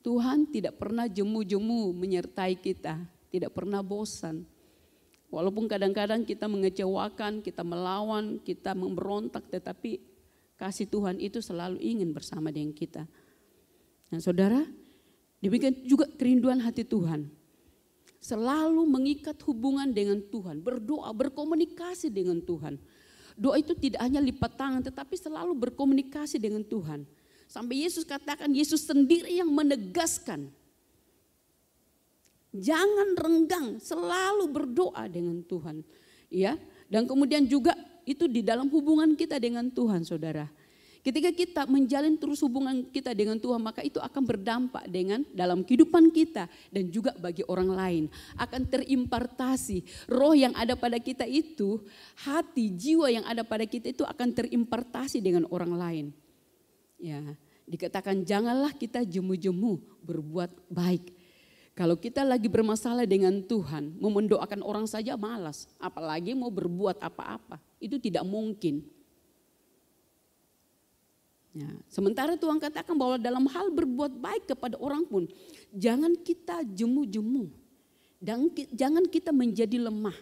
Tuhan tidak pernah jemu-jemu menyertai kita, tidak pernah bosan. Walaupun kadang-kadang kita mengecewakan, kita melawan, kita memberontak, tetapi kasih Tuhan itu selalu ingin bersama dengan kita. Nah saudara, demikian juga kerinduan hati Tuhan. Selalu mengikat hubungan dengan Tuhan, berdoa, berkomunikasi dengan Tuhan. Doa itu tidak hanya lipat tangan, tetapi selalu berkomunikasi dengan Tuhan. Sampai Yesus katakan, Yesus sendiri yang menegaskan. Jangan renggang, selalu berdoa dengan Tuhan. Ya, dan kemudian juga itu di dalam hubungan kita dengan Tuhan, saudara. Ketika kita menjalin terus hubungan kita dengan Tuhan, maka itu akan berdampak dengan dalam kehidupan kita dan juga bagi orang lain. Akan terimpartasi, roh yang ada pada kita itu, hati, jiwa yang ada pada kita itu akan terimpartasi dengan orang lain. Ya, dikatakan janganlah kita jemu-jemu berbuat baik. Kalau kita lagi bermasalah dengan Tuhan, mau mendoakan orang saja malas, apalagi mau berbuat apa-apa, itu tidak mungkin. Ya, sementara Tuhan katakan bahwa dalam hal berbuat baik kepada orang pun, jangan kita jemu-jemu, dan jangan kita menjadi lemah.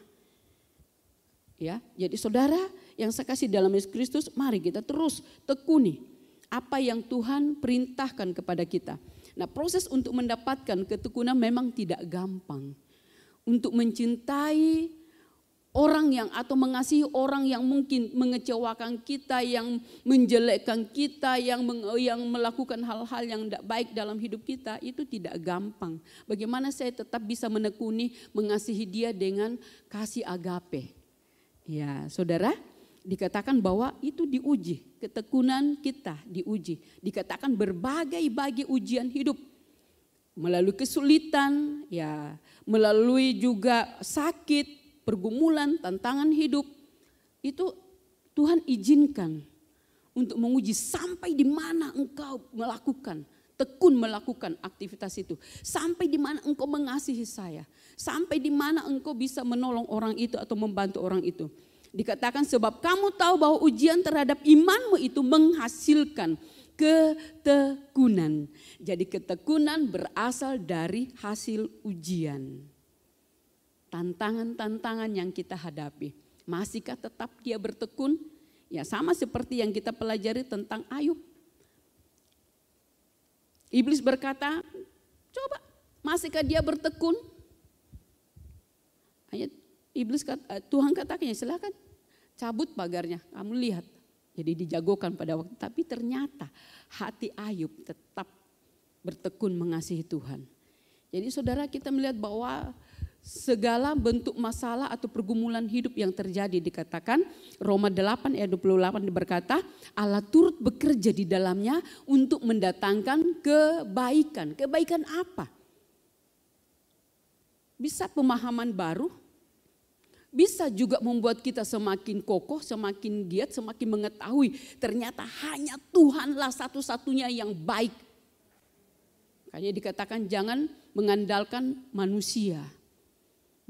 Ya, jadi saudara yang saya kasih dalam Yesus Kristus, mari kita terus tekuni apa yang Tuhan perintahkan kepada kita. Nah, proses untuk mendapatkan ketekunan memang tidak gampang. Untuk mencintai orang yang atau mengasihi orang yang mungkin mengecewakan kita, yang menjelekkan kita, yang melakukan hal-hal yang tidak baik dalam hidup kita, itu tidak gampang. Bagaimana saya tetap bisa menekuni mengasihi dia dengan kasih agape. Ya, saudara, dikatakan bahwa itu diuji, ketekunan kita diuji. Dikatakan berbagai ujian hidup. Melalui kesulitan, ya, melalui juga sakit, pergumulan, tantangan hidup. Itu Tuhan izinkan untuk menguji sampai di mana engkau melakukan, tekun melakukan aktivitas itu. Sampai di mana engkau mengasihi saya. Sampai di mana engkau bisa menolong orang itu atau membantu orang itu. Dikatakan sebab kamu tahu bahwa ujian terhadap imanmu itu menghasilkan ketekunan. Jadi ketekunan berasal dari hasil ujian. Tantangan-tantangan yang kita hadapi. Masihkah tetap dia bertekun? Ya sama seperti yang kita pelajari tentang Ayub. Iblis berkata, coba masihkah dia bertekun? Iblis Tuhan katakan ya silakan cabut pagarnya, kamu lihat. Jadi dijagokan pada waktu, tapi ternyata hati Ayub tetap bertekun mengasihi Tuhan. Jadi saudara kita melihat bahwa segala bentuk masalah atau pergumulan hidup yang terjadi dikatakan Roma 8 ayat 28 berkata Allah turut bekerja di dalamnya untuk mendatangkan kebaikan. Kebaikan apa? Bisa pemahaman baru. Bisa juga membuat kita semakin kokoh, semakin giat, semakin mengetahui ternyata hanya Tuhanlah satu-satunya yang baik. Makanya dikatakan jangan mengandalkan manusia.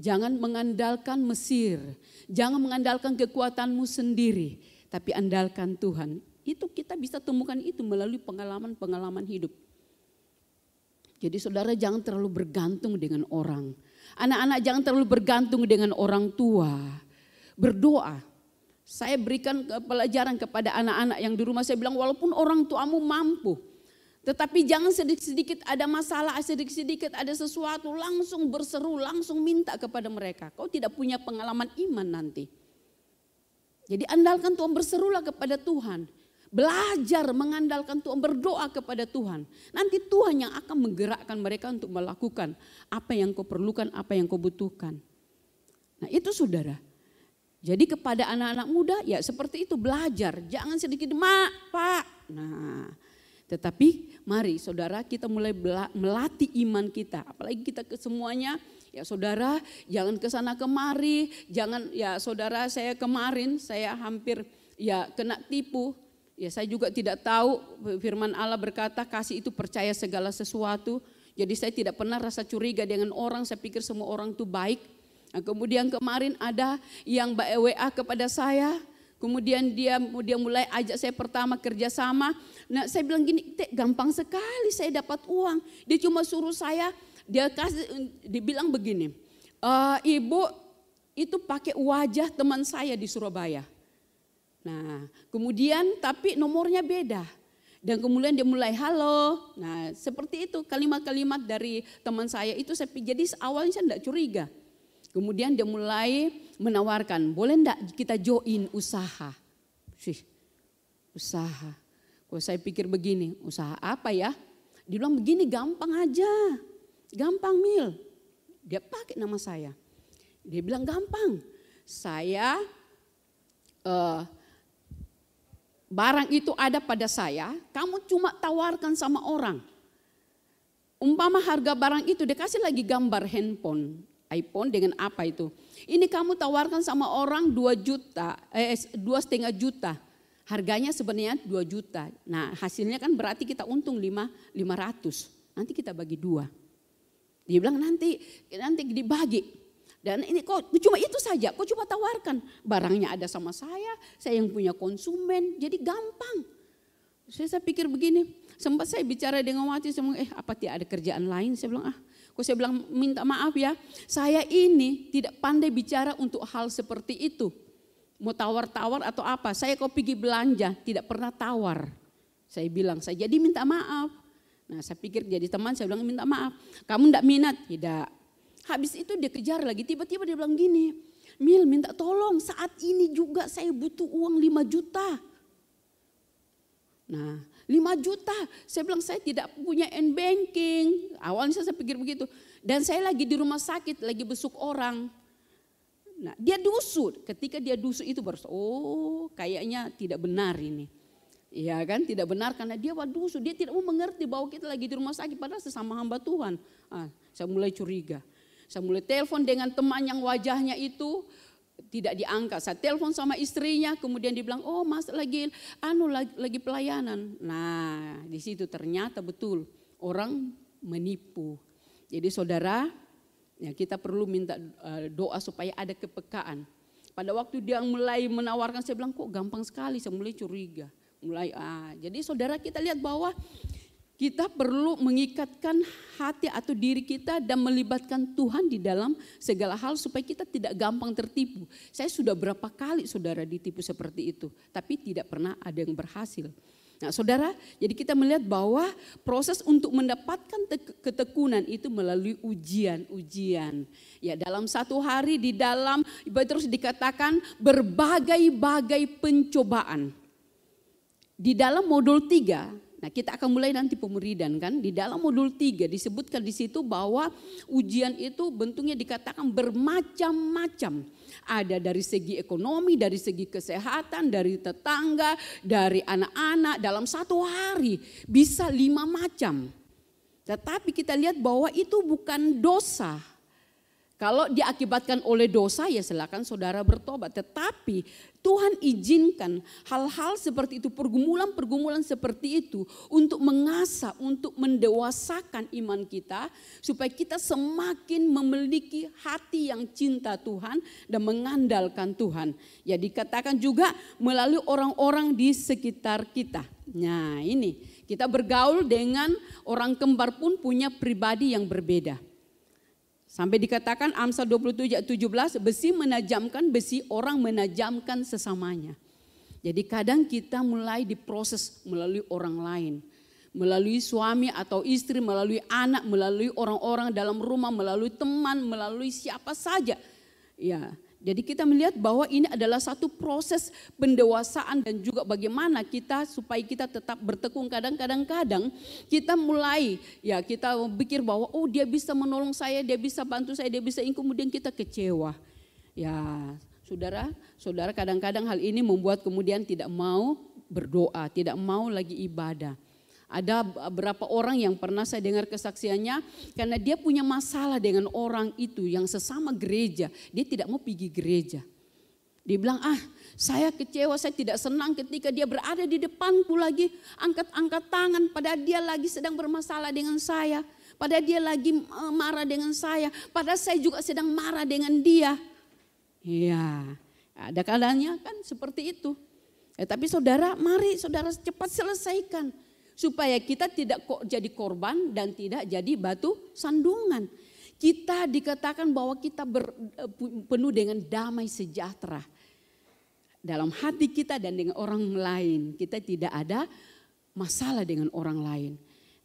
Jangan mengandalkan Mesir. Jangan mengandalkan kekuatanmu sendiri. Tapi andalkan Tuhan. Itu kita bisa temukan itu melalui pengalaman-pengalaman hidup. Jadi saudara jangan terlalu bergantung dengan orang. Anak-anak jangan terlalu bergantung dengan orang tua. Berdoa. Saya berikan pelajaran kepada anak-anak yang di rumah, saya bilang walaupun orang tuamu mampu, tetapi jangan sedikit-sedikit ada masalah, sedikit-sedikit ada sesuatu, langsung berseru, langsung minta kepada mereka. Kau tidak punya pengalaman iman nanti. Jadi andalkan Tuhan, berserulah kepada Tuhan. Belajar mengandalkan Tuhan, berdoa kepada Tuhan. Nanti Tuhan yang akan menggerakkan mereka untuk melakukan apa yang kau perlukan, apa yang kau butuhkan. Nah itu saudara. Jadi kepada anak-anak muda ya seperti itu, belajar. Jangan sedikit, Mak, Pak. Nah, tetapi mari saudara kita mulai melatih iman kita. Apalagi kita semuanya ya saudara, jangan kesana kemari. Jangan ya saudara, saya kemarin saya hampir ya kena tipu. Ya saya juga tidak tahu, firman Allah berkata kasih itu percaya segala sesuatu. Jadi saya tidak pernah rasa curiga dengan orang, saya pikir semua orang itu baik. Nah, kemudian kemarin ada yang WA kepada saya, kemudian dia mulai ajak saya pertama kerjasama. Nah saya bilang gini, gampang sekali saya dapat uang. Dia cuma suruh saya, dia bilang begini, Ibu itu pakai wajah teman saya di Surabaya. Nah kemudian tapi nomornya beda. Dan kemudian dia mulai halo. Nah seperti itu kalimat-kalimat dari teman saya itu, jadi awalnya saya tidak curiga. Kemudian dia mulai menawarkan, boleh enggak kita join usaha? Usaha. Kalau saya pikir begini, usaha apa ya? Dia bilang begini, gampang aja. Gampang Mil. Dia pakai nama saya. Dia bilang gampang. Saya, barang itu ada pada saya, kamu cuma tawarkan sama orang. Umpama harga barang itu, dia kasih lagi gambar handphone. iPhone dengan apa itu? Ini kamu tawarkan sama orang 2,5 juta. Harganya sebenarnya 2 juta. Nah hasilnya kan berarti kita untung 500. Nanti kita bagi 2. Dia bilang nanti dibagi. Dan ini kok cuma itu saja, kok cuma tawarkan. Barangnya ada sama saya yang punya konsumen, jadi gampang. Saya pikir begini, sempat saya bicara dengan Wati, saya bilang apa tidak ada kerjaan lain? Saya bilang saya bilang minta maaf ya, saya ini tidak pandai bicara untuk hal seperti itu. Mau tawar-tawar atau apa, saya kau pergi belanja, tidak pernah tawar. Saya bilang, saya jadi minta maaf. Nah saya pikir jadi teman, saya bilang minta maaf. Kamu tidak minat? Tidak. Habis itu dia kejar lagi, tiba-tiba dia bilang gini, Mil minta tolong saat ini juga saya butuh uang 5 juta. Nah 5 juta, saya bilang saya tidak punya n-banking. Awalnya saya pikir begitu. Dan saya lagi di rumah sakit, lagi besuk orang. Nah dia dusu, ketika dia dusu itu baru, kayaknya tidak benar ini. Iya kan, tidak benar karena dia dusu, dia tidak mau mengerti bahwa kita lagi di rumah sakit padahal sesama hamba Tuhan. Saya mulai curiga. Saya mulai telepon dengan teman yang wajahnya itu tidak diangkat. Saya telepon sama istrinya, kemudian dia bilang, Mas lagi pelayanan. Nah, di situ ternyata betul orang menipu. Jadi saudara, ya kita perlu minta doa supaya ada kepekaan. Pada waktu dia mulai menawarkan, saya bilang kok gampang sekali, saya mulai curiga. Jadi saudara kita lihat bahwa kita perlu mengikatkan hati atau diri kita dan melibatkan Tuhan di dalam segala hal supaya kita tidak gampang tertipu. Saya sudah berapa kali saudara ditipu seperti itu, tapi tidak pernah ada yang berhasil. Nah saudara, jadi kita melihat bahwa proses untuk mendapatkan ketekunan itu melalui ujian-ujian. Ya dalam satu hari di dalam, terus dikatakan berbagai-bagai pencobaan. Di dalam modul 3, nah kita akan mulai nanti pemuridan kan. Di dalam modul 3 disebutkan di situ bahwa ujian itu bentuknya dikatakan bermacam-macam. Ada dari segi ekonomi, dari segi kesehatan, dari tetangga, dari anak-anak. Dalam satu hari bisa 5 macam. Tetapi kita lihat bahwa itu bukan dosa. Kalau diakibatkan oleh dosa ya silakan saudara bertobat. Tetapi Tuhan izinkan hal-hal seperti itu, pergumulan-pergumulan seperti itu untuk mengasah, untuk mendewasakan iman kita. Supaya kita semakin memiliki hati yang cinta Tuhan dan mengandalkan Tuhan. Ya dikatakan juga melalui orang-orang di sekitar kita. Nah ini kita bergaul dengan orang kembar pun punya pribadi yang berbeda. Sampai dikatakan Amsal 27:17, besi menajamkan besi, orang menajamkan sesamanya. Jadi kadang kita mulai diproses melalui orang lain. Melalui suami atau istri, melalui anak, melalui orang-orang dalam rumah, melalui teman, melalui siapa saja. Ya, jadi kita melihat bahwa ini adalah satu proses pendewasaan dan juga bagaimana kita supaya kita tetap bertekun. Kadang-kadang kita mulai ya kita pikir bahwa oh dia bisa menolong saya, dia bisa bantu saya, dia bisa ini, kemudian kita kecewa. Ya, saudara kadang-kadang hal ini membuat kemudian tidak mau berdoa, tidak mau lagi ibadah. Ada beberapa orang yang pernah saya dengar kesaksiannya, karena dia punya masalah dengan orang itu yang sesama gereja, dia tidak mau pergi gereja. Dia bilang, saya kecewa, saya tidak senang ketika dia berada di depanku lagi, angkat-angkat tangan, padahal dia lagi sedang bermasalah dengan saya, padahal dia lagi marah dengan saya, padahal saya juga sedang marah dengan dia. Ya, ada kalanya kan seperti itu. Tapi saudara, mari saudara cepat selesaikan. Supaya kita tidak kok jadi korban dan tidak jadi batu sandungan. Kita dikatakan bahwa kita penuh dengan damai sejahtera. Dalam hati kita dan dengan orang lain. Kita tidak ada masalah dengan orang lain.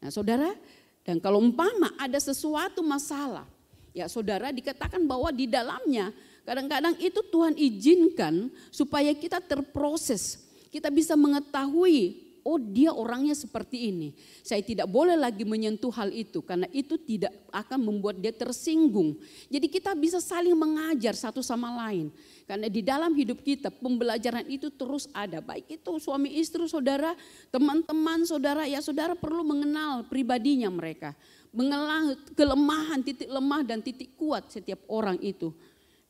Nah saudara, dan kalau umpama ada sesuatu masalah. Ya saudara, dikatakan bahwa di dalamnya kadang-kadang itu Tuhan izinkan supaya kita terproses. Kita bisa mengetahui, oh dia orangnya seperti ini. Saya tidak boleh lagi menyentuh hal itu karena itu tidak akan membuat dia tersinggung. Jadi kita bisa saling mengajar satu sama lain. Karena di dalam hidup kita pembelajaran itu terus ada. Baik itu suami istri saudara, teman-teman saudara, ya saudara perlu mengenal pribadinya mereka. Mengenal kelemahan, titik lemah dan titik kuat setiap orang itu.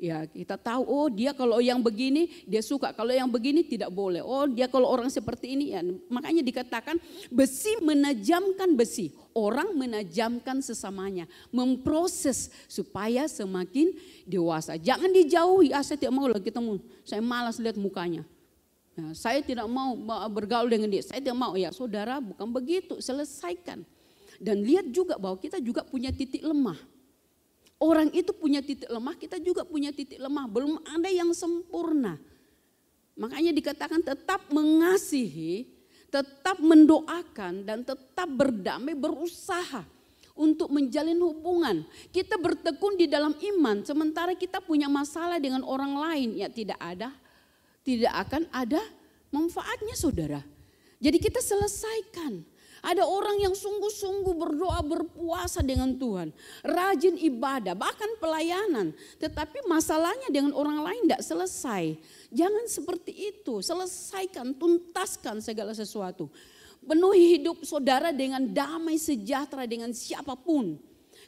Ya kita tahu, oh dia kalau yang begini dia suka, kalau yang begini tidak boleh. Oh dia kalau orang seperti ini, ya makanya dikatakan besi menajamkan besi. Orang menajamkan sesamanya, memproses supaya semakin dewasa. Jangan dijauhi, saya tidak mau lagi ketemu, saya malas lihat mukanya. Ya, saya tidak mau bergaul dengan dia, saya tidak mau. Ya saudara, bukan begitu, selesaikan. Dan lihat juga bahwa kita juga punya titik lemah. Orang itu punya titik lemah, kita juga punya titik lemah. Belum ada yang sempurna. Makanya dikatakan tetap mengasihi, tetap mendoakan dan tetap berdamai, berusaha untuk menjalin hubungan. Kita bertekun di dalam iman, sementara kita punya masalah dengan orang lain. Ya tidak akan ada manfaatnya saudara. Jadi kita selesaikan. Ada orang yang sungguh-sungguh berdoa, berpuasa dengan Tuhan. Rajin ibadah, bahkan pelayanan. Tetapi masalahnya dengan orang lain tidak selesai. Jangan seperti itu, selesaikan, tuntaskan segala sesuatu. Penuhi hidup saudara dengan damai sejahtera dengan siapapun.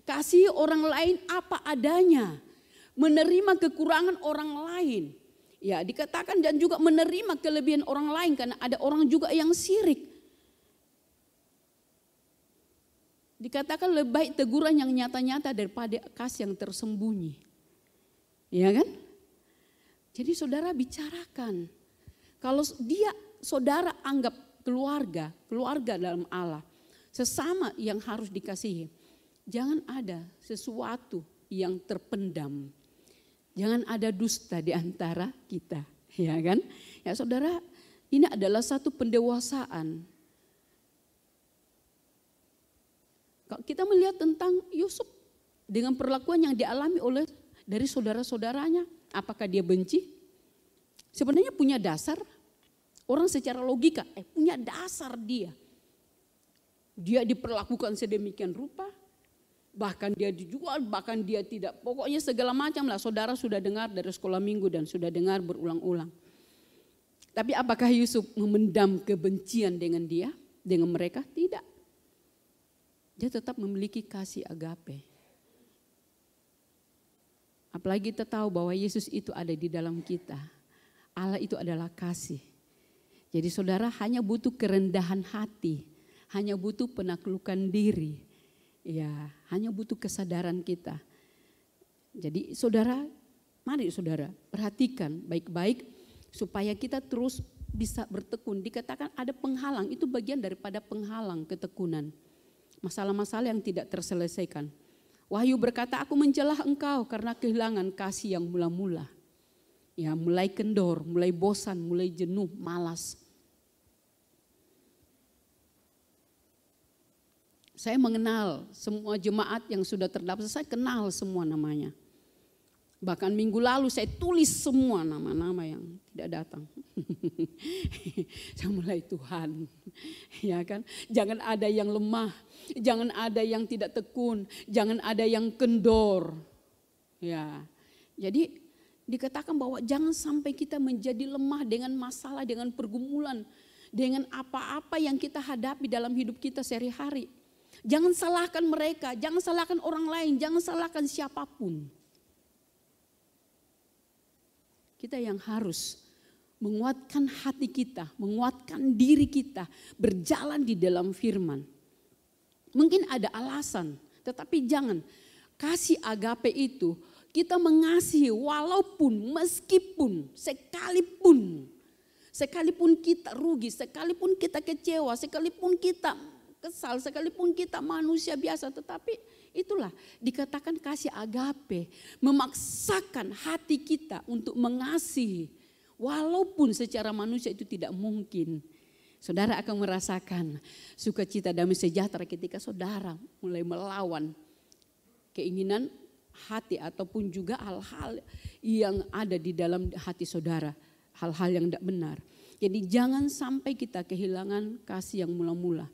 Kasih orang lain apa adanya. Menerima kekurangan orang lain. Ya dikatakan dan juga menerima kelebihan orang lain karena ada orang juga yang sirik. Dikatakan lebih baik teguran yang nyata-nyata daripada kasih yang tersembunyi. Ya kan? Jadi saudara bicarakan. Kalau dia saudara anggap keluarga dalam Allah. Sesama yang harus dikasihi. Jangan ada sesuatu yang terpendam. Jangan ada dusta di antara kita. Ya kan? Ya saudara, ini adalah satu pendewasaan. Kita melihat tentang Yusuf dengan perlakuan yang dialami oleh dari saudara-saudaranya. Apakah dia benci? Sebenarnya punya dasar. Orang secara logika punya dasar dia. Dia diperlakukan sedemikian rupa. Bahkan dia dijual, bahkan dia tidak. Pokoknya segala macam lah saudara sudah dengar dari sekolah minggu dan sudah dengar berulang-ulang. Tapi apakah Yusuf memendam kebencian dengan dia, dengan mereka? Tidak. Dia tetap memiliki kasih agape. Apalagi kita tahu bahwa Yesus itu ada di dalam kita. Allah itu adalah kasih. Jadi saudara hanya butuh kerendahan hati. Hanya butuh penaklukan diri. Ya, hanya butuh kesadaran kita. Jadi saudara, mari saudara perhatikan baik-baik. Supaya kita terus bisa bertekun. Dikatakan ada penghalang, itu bagian daripada penghalang ketekunan. Masalah-masalah yang tidak terselesaikan. Wahyu berkata, aku mencelah engkau karena kehilangan kasih yang mula-mula. Ya, mulai kendor, mulai bosan, mulai jenuh, malas. Saya mengenal semua jemaat yang sudah terdaftar, saya kenal semua namanya. Bahkan minggu lalu saya tulis semua nama-nama yang tidak datang. Saya mulai Tuhan, ya kan? Jangan ada yang lemah, jangan ada yang tidak tekun, jangan ada yang kendor. Ya, jadi dikatakan bahwa jangan sampai kita menjadi lemah dengan masalah, dengan pergumulan, dengan apa-apa yang kita hadapi dalam hidup kita sehari-hari. Jangan salahkan mereka, jangan salahkan orang lain, jangan salahkan siapapun. Kita yang harus menguatkan hati kita, menguatkan diri kita, berjalan di dalam firman. Mungkin ada alasan, tetapi jangan. Kasih agape itu kita mengasihi walaupun, meskipun, sekalipun kita rugi, sekalipun kita kecewa, sekalipun kita kesal, sekalipun kita manusia biasa, tetapi itulah dikatakan kasih agape, memaksakan hati kita untuk mengasihi walaupun secara manusia itu tidak mungkin. Saudara akan merasakan sukacita damai sejahtera ketika saudara mulai melawan keinginan hati ataupun juga hal-hal yang ada di dalam hati saudara, hal-hal yang tidak benar. Jadi jangan sampai kita kehilangan kasih yang mula-mula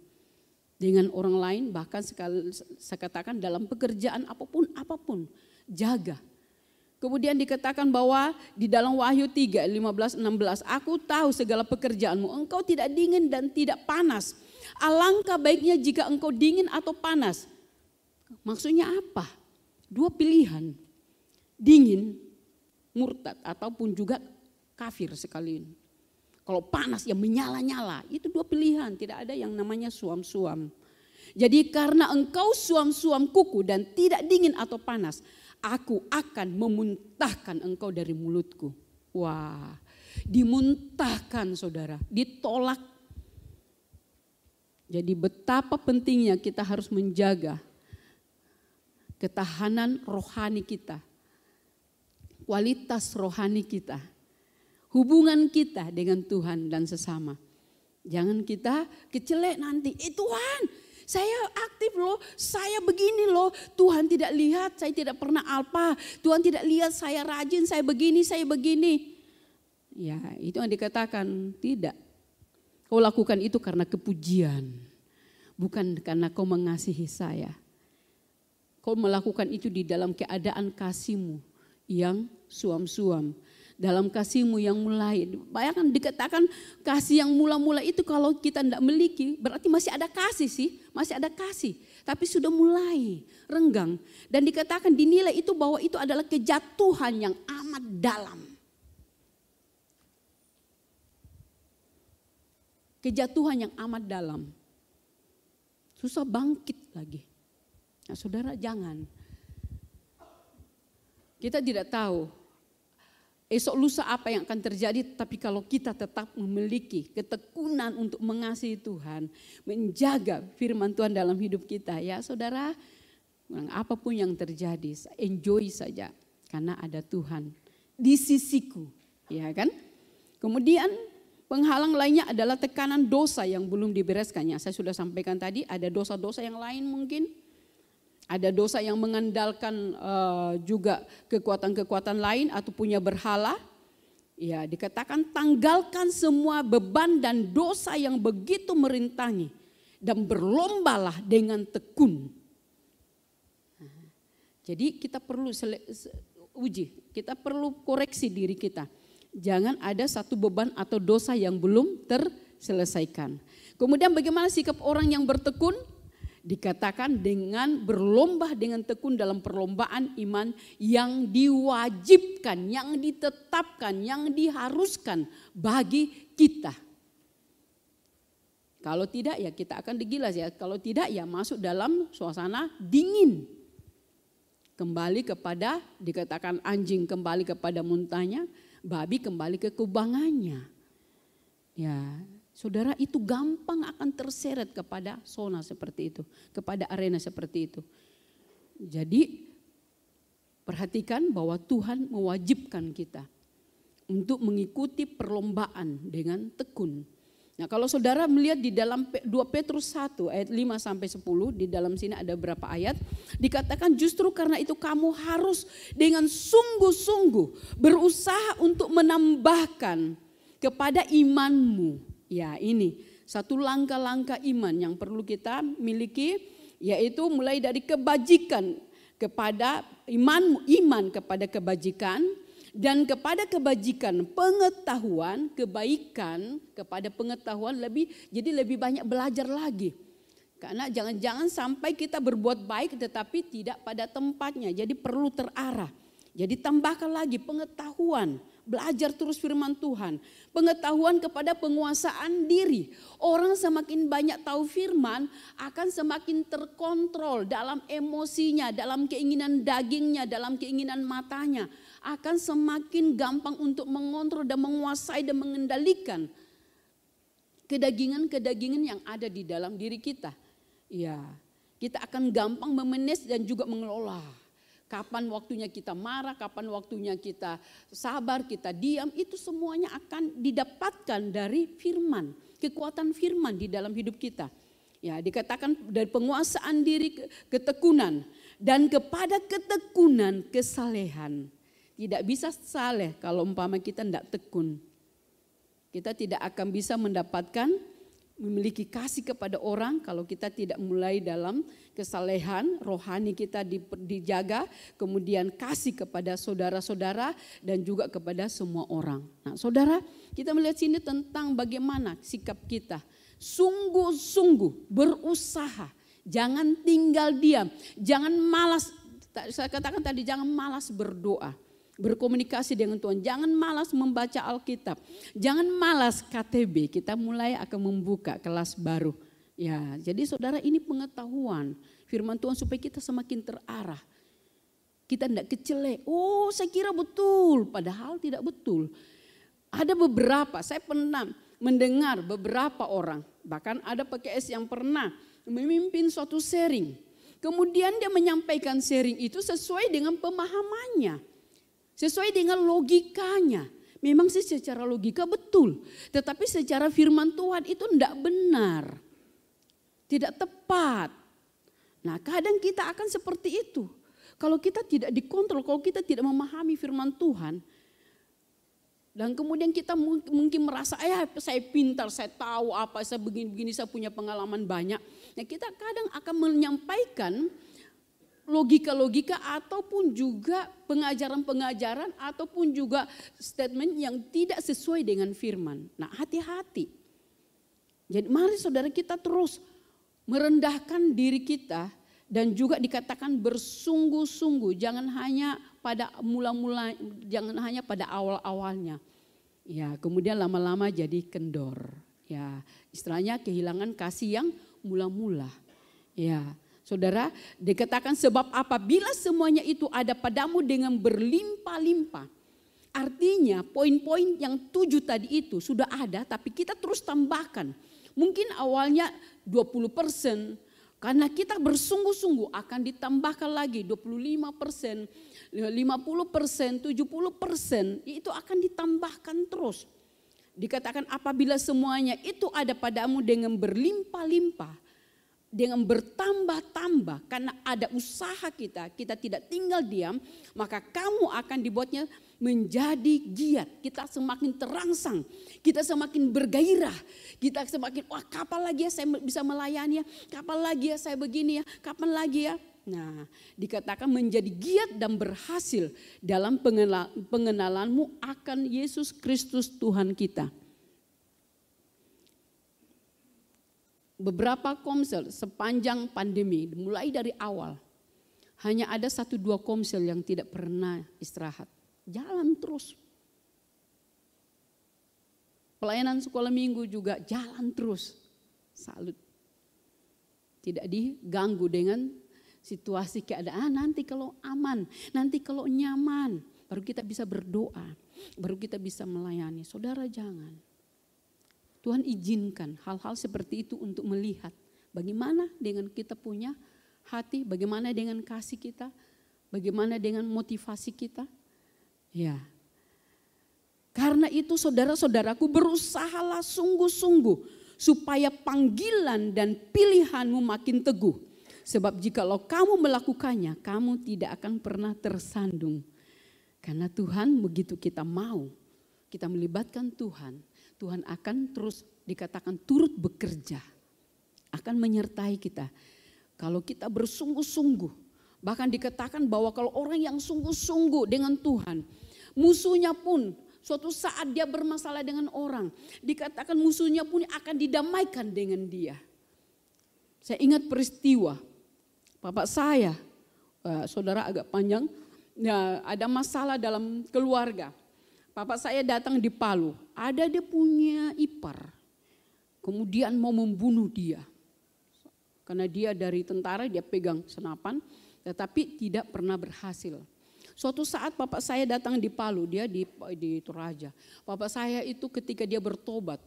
dengan orang lain, bahkan saya katakan dalam pekerjaan apapun, jaga. Kemudian dikatakan bahwa di dalam Wahyu 3, 15, 16, aku tahu segala pekerjaanmu, engkau tidak dingin dan tidak panas. Alangkah baiknya jika engkau dingin atau panas. Maksudnya apa? Dua pilihan, dingin, murtad ataupun juga kafir sekalian. Kalau panas ya menyala-nyala, itu dua pilihan, tidak ada yang namanya suam-suam. Jadi karena engkau suam-suam kuku dan tidak dingin atau panas, aku akan memuntahkan engkau dari mulutku. Wah, dimuntahkan saudara, ditolak. Jadi betapa pentingnya kita harus menjaga ketahanan rohani kita, kualitas rohani kita, hubungan kita dengan Tuhan dan sesama. Jangan kita kecelek nanti, Tuhan saya aktif loh, saya begini loh, Tuhan tidak lihat, saya tidak pernah apa, Tuhan tidak lihat saya rajin, saya begini. Ya itu yang dikatakan tidak. Kau lakukan itu karena kepujian, bukan karena kau mengasihi saya. Kau melakukan itu di dalam keadaan kasihmu yang suam-suam. Dalam kasihmu yang mulai. Bayangkan dikatakan kasih yang mula-mula itu kalau kita tidak memiliki berarti masih ada kasih sih. Masih ada kasih. Tapi sudah mulai renggang. Dan dikatakan dinilai itu bahwa itu adalah kejatuhan yang amat dalam. Kejatuhan yang amat dalam. Susah bangkit lagi. Nah, saudara jangan. Kita tidak tahu esok lusa apa yang akan terjadi, tapi kalau kita tetap memiliki ketekunan untuk mengasihi Tuhan, menjaga firman Tuhan dalam hidup kita, ya saudara, apapun yang terjadi, enjoy saja karena ada Tuhan di sisiku, ya kan? Kemudian penghalang lainnya adalah tekanan dosa yang belum dibereskannya. Saya sudah sampaikan tadi, ada dosa-dosa yang lain mungkin. Ada dosa yang mengandalkan juga kekuatan-kekuatan lain atau punya berhala. Ya, dikatakan tanggalkan semua beban dan dosa yang begitu merintangi dan berlombalah dengan tekun. Jadi kita perlu uji, kita perlu koreksi diri kita. Jangan ada satu beban atau dosa yang belum terselesaikan. Kemudian bagaimana sikap orang yang bertekun? Dikatakan dengan berlomba dengan tekun dalam perlombaan iman yang diwajibkan, yang ditetapkan, yang diharuskan bagi kita. Kalau tidak ya kita akan digilas ya, kalau tidak ya masuk dalam suasana dingin. Kembali kepada, dikatakan anjing kembali kepada muntahnya, babi kembali ke kubangannya. Ya, saudara itu gampang akan terseret kepada zona seperti itu, kepada arena seperti itu. Jadi perhatikan bahwa Tuhan mewajibkan kita untuk mengikuti perlombaan dengan tekun. Nah, kalau saudara melihat di dalam 2 Petrus 1 ayat 5 sampai 10, di dalam sini ada berapa ayat, dikatakan justru karena itu kamu harus dengan sungguh-sungguh berusaha untuk menambahkan kepada imanmu. Ya, ini satu langkah-langkah iman yang perlu kita miliki, yaitu mulai dari kebajikan kepada iman kepada kebajikan, dan kepada kebajikan pengetahuan, kebaikan kepada pengetahuan, jadi lebih banyak belajar lagi. Karena jangan-jangan sampai kita berbuat baik tetapi tidak pada tempatnya, jadi perlu terarah. Jadi tambahkan lagi pengetahuan, belajar terus firman Tuhan. Pengetahuan kepada penguasaan diri. Orang semakin banyak tahu firman akan semakin terkontrol dalam emosinya, dalam keinginan dagingnya, dalam keinginan matanya. Akan semakin gampang untuk mengontrol dan menguasai dan mengendalikan kedagingan-kedagingan yang ada di dalam diri kita. Ya, kita akan gampang memanage dan juga mengelola. Kapan waktunya kita marah, kapan waktunya kita sabar, kita diam, itu semuanya akan didapatkan dari firman, kekuatan firman di dalam hidup kita. Ya, dikatakan dari penguasaan diri, ketekunan, dan kepada ketekunan kesalehan. Tidak bisa saleh kalau umpama kita tidak tekun. Kita tidak akan bisa mendapatkan, memiliki kasih kepada orang kalau kita tidak mulai dalam kesalehan, rohani kita dijaga, kemudian kasih kepada saudara-saudara dan juga kepada semua orang. Nah, saudara, kita melihat sini tentang bagaimana sikap kita. Sungguh-sungguh berusaha, jangan tinggal diam, jangan malas. Saya katakan tadi, jangan malas berdoa. Berkomunikasi dengan Tuhan, jangan malas membaca Alkitab, jangan malas KTB, kita mulai akan membuka kelas baru. Ya, jadi saudara, ini pengetahuan firman Tuhan supaya kita semakin terarah. Kita tidak kecele, oh saya kira betul, padahal tidak betul. Ada beberapa, saya pernah mendengar beberapa orang, bahkan ada PKS yang pernah memimpin suatu sharing. Kemudian dia menyampaikan sharing itu sesuai dengan pemahamannya. Sesuai dengan logikanya. Memang sih secara logika betul. Tetapi secara firman Tuhan itu tidak benar. Tidak tepat. Nah, kadang kita akan seperti itu. Kalau kita tidak dikontrol, kalau kita tidak memahami firman Tuhan. Dan kemudian kita mungkin merasa, saya pintar, saya tahu apa, saya begini-begini, saya punya pengalaman banyak. Nah, kita kadang akan menyampaikan logika-logika ataupun juga pengajaran-pengajaran ataupun juga statement yang tidak sesuai dengan firman. Nah, hati-hati. Jadi mari saudara kita terus merendahkan diri kita dan juga dikatakan bersungguh-sungguh, jangan hanya pada mula-mula, jangan hanya pada awal-awalnya. Ya, kemudian lama-lama jadi kendor. Ya, istilahnya kehilangan kasih yang mula-mula. Ya. Saudara, dikatakan sebab apabila semuanya itu ada padamu dengan berlimpah-limpah. Artinya poin-poin yang 7 tadi itu sudah ada tapi kita terus tambahkan. Mungkin awalnya 20%, karena kita bersungguh-sungguh akan ditambahkan lagi 25%, 50%, 70%, itu akan ditambahkan terus. Dikatakan apabila semuanya itu ada padamu dengan berlimpah-limpah. Dengan bertambah-tambah karena ada usaha kita tidak tinggal diam, maka kamu akan dibuatnya menjadi giat. Kita semakin terangsang, kita semakin bergairah, kita semakin kapan lagi ya saya bisa melayani ya, kapan lagi ya saya begini ya, kapan lagi ya. Nah, dikatakan menjadi giat dan berhasil dalam pengenalanmu akan Yesus Kristus Tuhan kita. Beberapa komsel sepanjang pandemi, mulai dari awal, hanya ada 1-2 komsel yang tidak pernah istirahat. Jalan terus. Pelayanan sekolah minggu juga jalan terus. Salut. Tidak diganggu dengan situasi keadaan. Nanti kalau aman, nanti kalau nyaman, baru kita bisa berdoa, baru kita bisa melayani. Saudara, jangan. Tuhan izinkan hal-hal seperti itu untuk melihat bagaimana dengan kita punya hati, bagaimana dengan kasih kita, bagaimana dengan motivasi kita. Ya, karena itu saudara-saudaraku, berusahalah sungguh-sungguh supaya panggilan dan pilihanmu makin teguh. Sebab jikalau kamu melakukannya, kamu tidak akan pernah tersandung. Karena Tuhan begitu kita mau, kita melibatkan Tuhan, Tuhan akan terus dikatakan turut bekerja, akan menyertai kita. Kalau kita bersungguh-sungguh, bahkan dikatakan bahwa kalau orang yang sungguh-sungguh dengan Tuhan, musuhnya pun suatu saat dia bermasalah dengan orang, dikatakan musuhnya pun akan didamaikan dengan dia. Saya ingat peristiwa, bapak saya, saudara agak panjang, ya, ada masalah dalam keluarga. Bapak saya datang di Palu, ada dia punya ipar, kemudian mau membunuh dia. Karena dia dari tentara, dia pegang senapan, tetapi tidak pernah berhasil. Suatu saat bapak saya datang di Palu, dia di Toraja. Bapak saya itu ketika dia bertobat,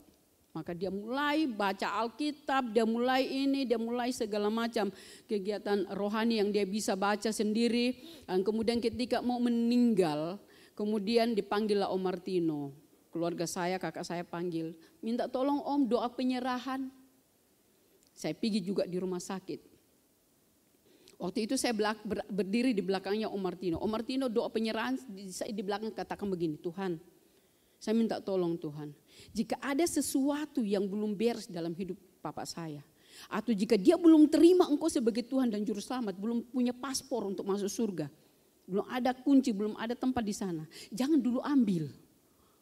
maka dia mulai baca Alkitab, dia mulai segala macam kegiatan rohani yang dia bisa baca sendiri. Dan kemudian ketika mau meninggal, kemudian dipanggillah Om Martino. Keluarga saya, kakak saya panggil, minta tolong Om doa penyerahan. Saya pergi juga di rumah sakit. Waktu itu saya berdiri di belakangnya Om Martino. Om Martino doa penyerahan, saya di belakang katakan begini, Tuhan, saya minta tolong Tuhan. Jika ada sesuatu yang belum beres dalam hidup bapak saya, atau jika dia belum terima Engkau sebagai Tuhan dan Juru Selamat, belum punya paspor untuk masuk surga, belum ada kunci, belum ada tempat di sana, jangan dulu ambil.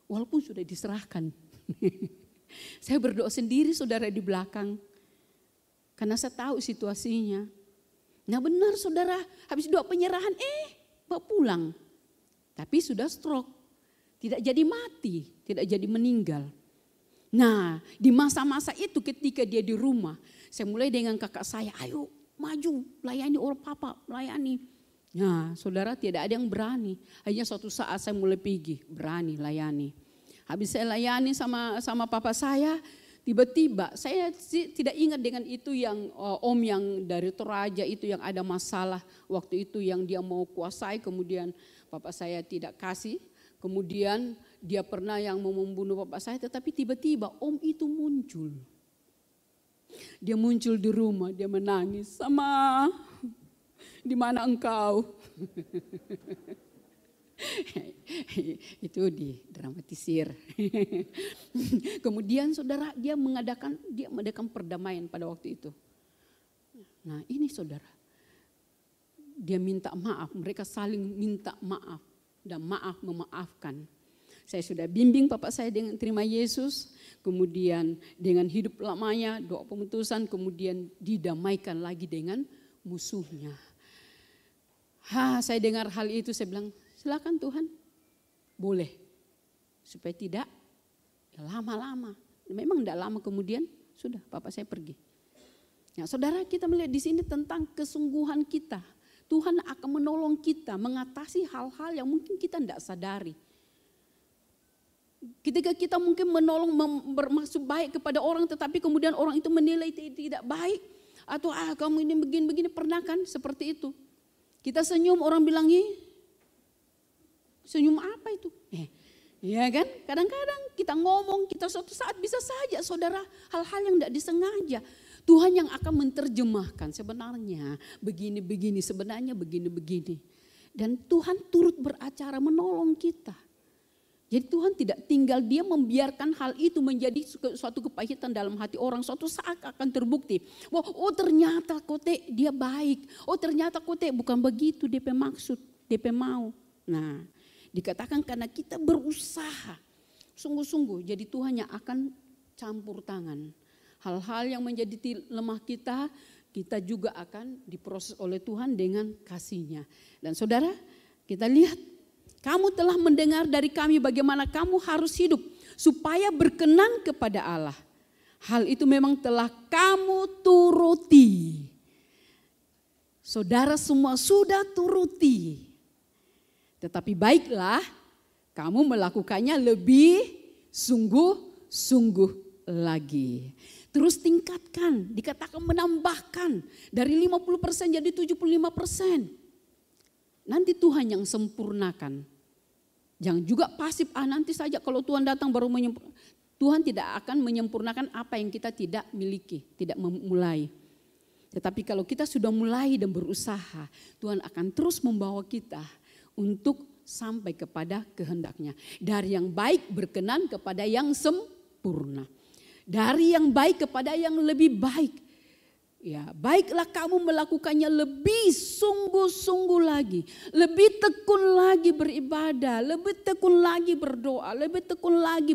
Walaupun sudah diserahkan. Saya berdoa sendiri saudara di belakang. Karena saya tahu situasinya. Nah benar saudara, habis doa penyerahan, bawa pulang. Tapi sudah stroke. Tidak jadi mati, tidak jadi meninggal. Nah di masa-masa itu ketika dia di rumah, saya mulai dengan kakak saya, ayo maju, layani orang papa, layani. Nah saudara tidak ada yang berani. Hanya suatu saat saya mulai pergi, berani layani. Habis saya layani sama papa saya, tiba-tiba saya tidak ingat dengan itu yang om yang dari Toraja itu yang ada masalah. Waktu itu yang dia mau kuasai, kemudian papa saya tidak kasih. Kemudian dia pernah yang mau membunuh papa saya, tetapi tiba-tiba om itu muncul. Dia muncul di rumah, dia menangis, sama di mana engkau? Itu didramatisir. Kemudian saudara dia mengadakan perdamaian pada waktu itu. Nah ini saudara, dia minta maaf, mereka saling minta maaf dan maaf memaafkan. Saya sudah bimbing bapak saya dengan terima Yesus, kemudian dengan hidup lamanya, doa pemutusan, kemudian didamaikan lagi dengan musuhnya. Saya dengar hal itu, saya bilang, silakan Tuhan, boleh. Supaya tidak ya lama-lama. Memang tidak lama kemudian sudah bapak saya pergi. Nah, saudara kita melihat di sini tentang kesungguhan kita. Tuhan akan menolong kita mengatasi hal-hal yang mungkin kita tidak sadari. Ketika kita mungkin menolong bermaksud baik kepada orang, tetapi kemudian orang itu menilai tidak baik. Atau kamu ini begini-begini, pernah kan seperti itu. Kita senyum, orang bilang, senyum apa itu? Ya kan, kadang-kadang kita ngomong, kita suatu saat bisa saja saudara hal-hal yang tidak disengaja. Tuhan yang akan menerjemahkan sebenarnya begini-begini, sebenarnya begini-begini. Dan Tuhan turut beracara menolong kita. Jadi Tuhan tidak tinggal dia membiarkan hal itu menjadi suatu kepahitan dalam hati orang. Suatu saat akan terbukti. Oh ternyata kote dia baik. Oh ternyata kote bukan begitu DP maksud, DP mau. Nah dikatakan karena kita berusaha sungguh-sungguh. Jadi Tuhan yang akan campur tangan. Hal-hal yang menjadi lemah kita juga akan diproses oleh Tuhan dengan kasih-Nya. Dan saudara kita lihat. Kamu telah mendengar dari kami bagaimana kamu harus hidup supaya berkenan kepada Allah. Hal itu memang telah kamu turuti. Saudara semua sudah turuti. Tetapi baiklah kamu melakukannya lebih sungguh-sungguh lagi. Terus tingkatkan, dikatakan menambahkan dari 50% jadi 75%. Nanti Tuhan yang sempurnakan. Jangan juga pasif, nanti saja kalau Tuhan datang baru menyempurnakan. Tuhan tidak akan menyempurnakan apa yang kita tidak miliki, tidak memulai. Tetapi kalau kita sudah mulai dan berusaha, Tuhan akan terus membawa kita untuk sampai kepada kehendaknya. Dari yang baik berkenan kepada yang sempurna. Dari yang baik kepada yang lebih baik. Ya, baiklah kamu melakukannya lebih sungguh-sungguh lagi. Lebih tekun lagi beribadah, lebih tekun lagi berdoa, lebih tekun lagi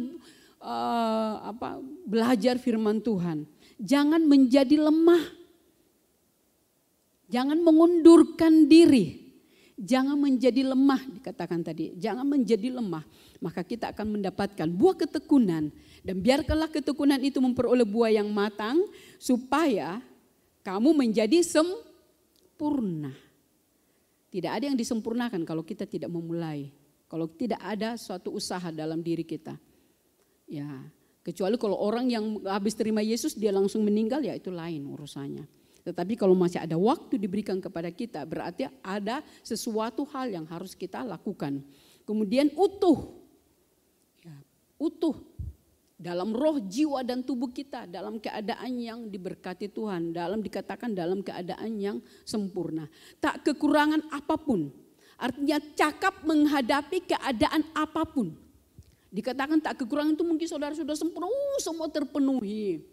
belajar firman Tuhan. Jangan menjadi lemah. Jangan mengundurkan diri. Jangan menjadi lemah, dikatakan tadi. Jangan menjadi lemah. Maka kita akan mendapatkan buah ketekunan. Dan biarkanlah ketekunan itu memperoleh buah yang matang. Supaya kamu menjadi sempurna. Tidak ada yang disempurnakan kalau kita tidak memulai. Kalau tidak ada suatu usaha dalam diri kita. Ya, kecuali kalau orang yang habis terima Yesus dia langsung meninggal, ya itu lain urusannya. Tetapi kalau masih ada waktu diberikan kepada kita, berarti ada sesuatu hal yang harus kita lakukan. Kemudian utuh. Ya, utuh. Dalam roh, jiwa dan tubuh kita. Dalam keadaan yang diberkati Tuhan. Dikatakan dalam keadaan yang sempurna. Tak kekurangan apapun. Artinya cakap menghadapi keadaan apapun. Dikatakan tak kekurangan itu mungkin saudara sudah sempurna. Semua terpenuhi.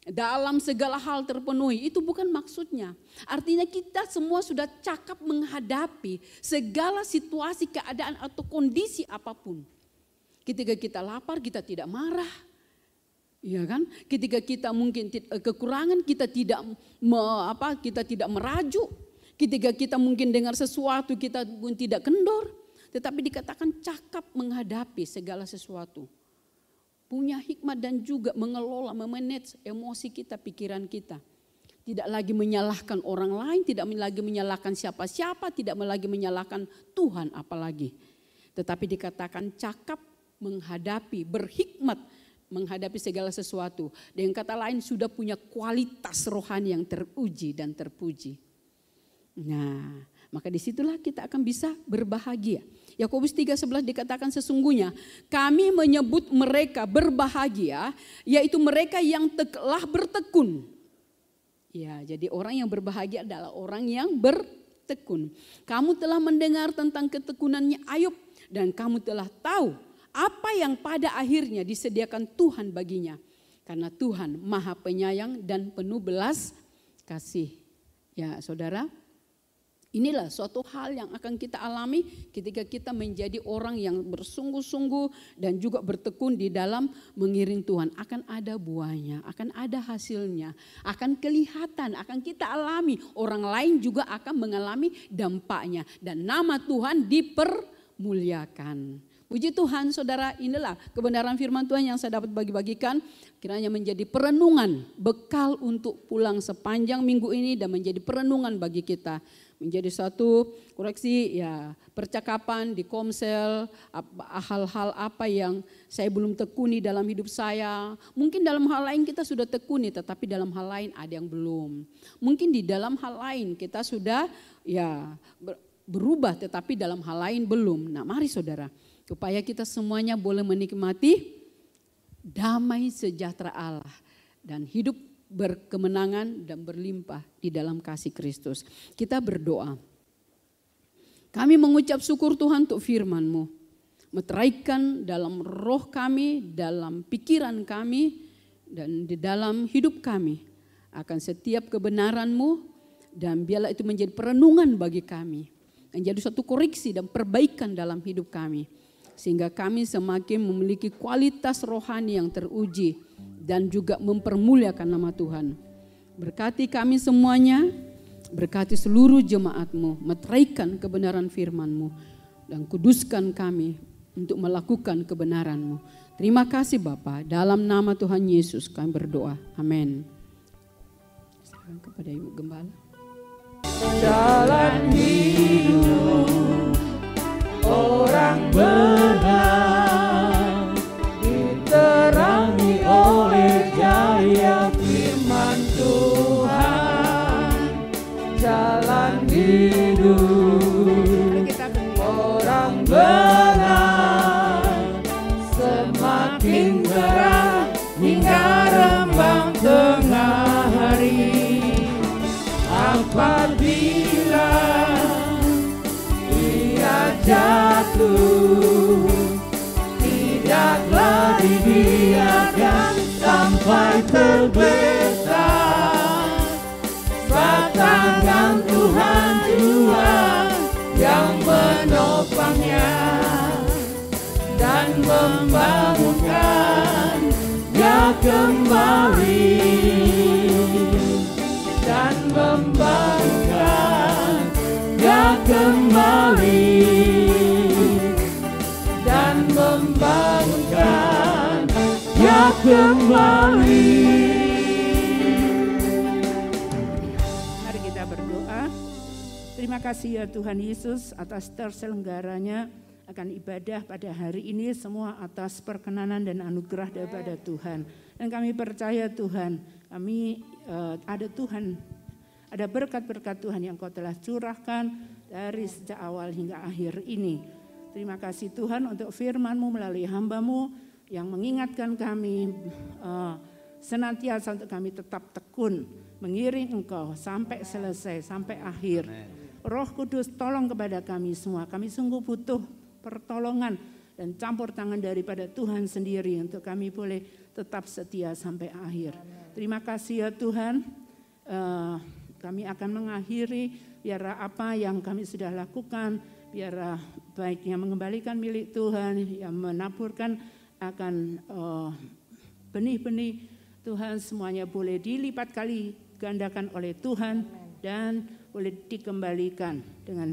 Dalam segala hal terpenuhi, itu bukan maksudnya. Artinya kita semua sudah cakap menghadapi segala situasi, keadaan atau kondisi apapun. Ketika kita lapar, kita tidak marah. Iya kan? Ketika kita mungkin kekurangan, kita tidak merajuk. Ketika kita mungkin dengar sesuatu, kita pun tidak kendor. Tetapi dikatakan cakap menghadapi segala sesuatu. Punya hikmat dan juga mengelola, memanage emosi kita, pikiran kita. Tidak lagi menyalahkan orang lain, tidak lagi menyalahkan siapa-siapa, tidak lagi menyalahkan Tuhan apalagi. Tetapi dikatakan cakap menghadapi, berhikmat menghadapi segala sesuatu. Dengan kata lain sudah punya kualitas rohani yang teruji dan terpuji. Nah, maka disitulah kita akan bisa berbahagia. Yakobus 3:11 dikatakan sesungguhnya kami menyebut mereka berbahagia, yaitu mereka yang telah bertekun. Ya, jadi orang yang berbahagia adalah orang yang bertekun. Kamu telah mendengar tentang ketekunannya Ayub dan kamu telah tahu apa yang pada akhirnya disediakan Tuhan baginya. Karena Tuhan Maha Penyayang dan penuh belas kasih. Ya, saudara. Inilah suatu hal yang akan kita alami ketika kita menjadi orang yang bersungguh-sungguh dan juga bertekun di dalam mengiring Tuhan. Akan ada buahnya, akan ada hasilnya, akan kelihatan, akan kita alami. Orang lain juga akan mengalami dampaknya dan nama Tuhan dipermuliakan. Puji Tuhan saudara, inilah kebenaran firman Tuhan yang saya dapat bagi-bagikan. Kiranya menjadi perenungan, bekal untuk pulang sepanjang minggu ini dan menjadi perenungan bagi kita. Menjadi satu koreksi ya percakapan di komsel, hal-hal apa yang saya belum tekuni dalam hidup saya. Mungkin dalam hal lain kita sudah tekuni tetapi dalam hal lain ada yang belum. Mungkin di dalam hal lain kita sudah ya berubah tetapi dalam hal lain belum. Nah mari saudara, supaya kita semuanya boleh menikmati damai sejahtera Allah dan hidup berkemenangan dan berlimpah di dalam kasih Kristus. Kita berdoa. Kami mengucap syukur Tuhan untuk firman-Mu. Meteraikan dalam roh kami, dalam pikiran kami, dan di dalam hidup kami. Akan setiap kebenaran-Mu dan biarlah itu menjadi perenungan bagi kami. Menjadi suatu koreksi dan perbaikan dalam hidup kami. Sehingga kami semakin memiliki kualitas rohani yang teruji dan juga mempermuliakan nama Tuhan. Berkati kami semuanya, berkati seluruh jemaat-Mu, meteraikan kebenaran firman-Mu dan kuduskan kami untuk melakukan kebenaran-Mu. Terima kasih Bapa, dalam nama Tuhan Yesus kami berdoa. Amin. Serahkan kepada Ibu Gembala. Jalan hidup orang benar diterangi oleh cahaya hidup. Orang benar semakin gerah hingga rembang tengah hari. Apabila ia jatuh, tidaklah dibiarkan sampai tergeletak. Tangan Tuhan jua yang menopangnya dan membangunkannya kembali, dan membangunkannya kembali, dan membangunkannya kembali. Terima kasih ya Tuhan Yesus atas terselenggaranya akan ibadah pada hari ini, semua atas perkenanan dan anugerah daripada Tuhan. Dan kami percaya Tuhan, kami ada Tuhan, ada berkat-berkat Tuhan yang Kau telah curahkan dari sejak awal hingga akhir ini. Terima kasih Tuhan untuk firman-Mu melalui hamba-Mu yang mengingatkan kami senantiasa untuk kami tetap tekun mengiring Engkau sampai selesai, sampai akhir. Roh Kudus tolong kepada kami semua. Kami sungguh butuh pertolongan dan campur tangan daripada Tuhan sendiri untuk kami boleh tetap setia sampai akhir. Terima kasih ya Tuhan. Kami akan mengakhiri biar apa yang kami sudah lakukan, biar baik yang mengembalikan milik Tuhan, yang menaburkan akan benih-benih Tuhan, semuanya boleh dilipat kali gandakan oleh Tuhan dan boleh dikembalikan dengan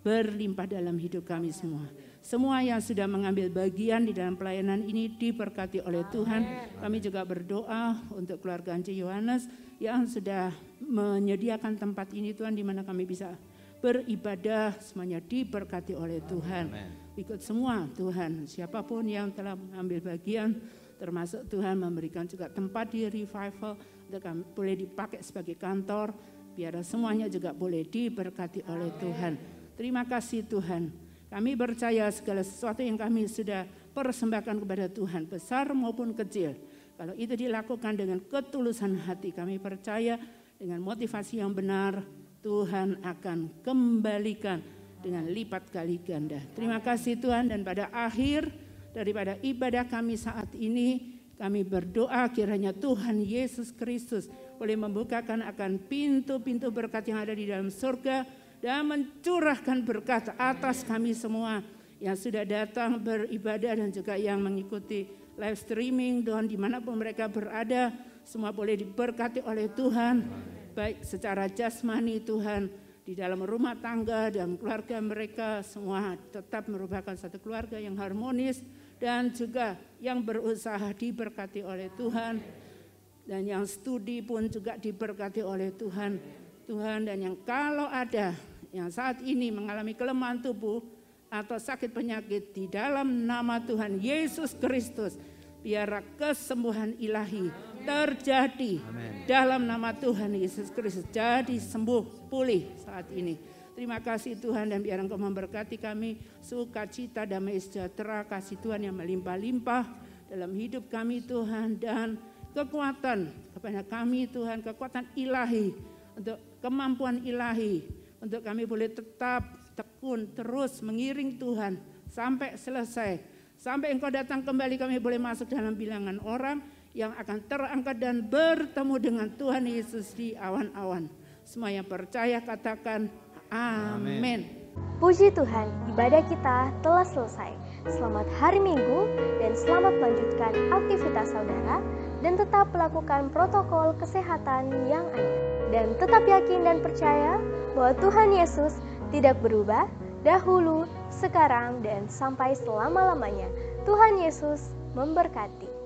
berlimpah dalam hidup kami semua. Semua yang sudah mengambil bagian di dalam pelayanan ini diberkati oleh Tuhan. Kami juga berdoa untuk keluarga Ance Yohanes yang sudah menyediakan tempat ini Tuhan, di mana kami bisa beribadah, semuanya diberkati oleh Tuhan. Ikut semua Tuhan, siapapun yang telah mengambil bagian, termasuk Tuhan memberikan juga tempat di revival, boleh dipakai sebagai kantor, biar semuanya juga boleh diberkati oleh Tuhan. Terima kasih Tuhan. Kami percaya segala sesuatu yang kami sudah persembahkan kepada Tuhan, besar maupun kecil, kalau itu dilakukan dengan ketulusan hati, kami percaya dengan motivasi yang benar, Tuhan akan kembalikan dengan lipat kali ganda. Terima kasih Tuhan, dan pada akhir daripada ibadah kami saat ini, kami berdoa kiranya Tuhan Yesus Kristus boleh membukakan akan pintu-pintu berkat yang ada di dalam surga dan mencurahkan berkat atas kami semua yang sudah datang beribadah dan juga yang mengikuti live streaming. Tuhan, dimanapun mereka berada, semua boleh diberkati oleh Tuhan, baik secara jasmani Tuhan, di dalam rumah tangga dan keluarga mereka, semua tetap merupakan satu keluarga yang harmonis, dan juga yang berusaha diberkati oleh Tuhan, dan yang studi pun juga diberkati oleh Tuhan. Tuhan, dan yang kalau ada yang saat ini mengalami kelemahan tubuh atau sakit penyakit, di dalam nama Tuhan Yesus Kristus, biar kesembuhan ilahi terjadi. Amen. Dalam nama Tuhan Yesus Kristus, jadi sembuh, pulih saat ini. Terima kasih Tuhan, dan biar Engkau memberkati kami, sukacita, damai sejahtera, kasih Tuhan yang melimpah-limpah dalam hidup kami Tuhan, dan kekuatan kepada kami Tuhan, kekuatan ilahi, untuk kemampuan ilahi, untuk kami boleh tetap tekun terus mengiring Tuhan sampai selesai, sampai Engkau datang kembali, kami boleh masuk dalam bilangan orang yang akan terangkat dan bertemu dengan Tuhan Yesus di awan-awan. Semua yang percaya katakan amin. Puji Tuhan, ibadah kita telah selesai. Selamat hari Minggu dan selamat melanjutkan aktivitas saudara, dan tetap melakukan protokol kesehatan yang ada. Dan tetap yakin dan percaya bahwa Tuhan Yesus tidak berubah, dahulu, sekarang, dan sampai selama-lamanya. Tuhan Yesus memberkati.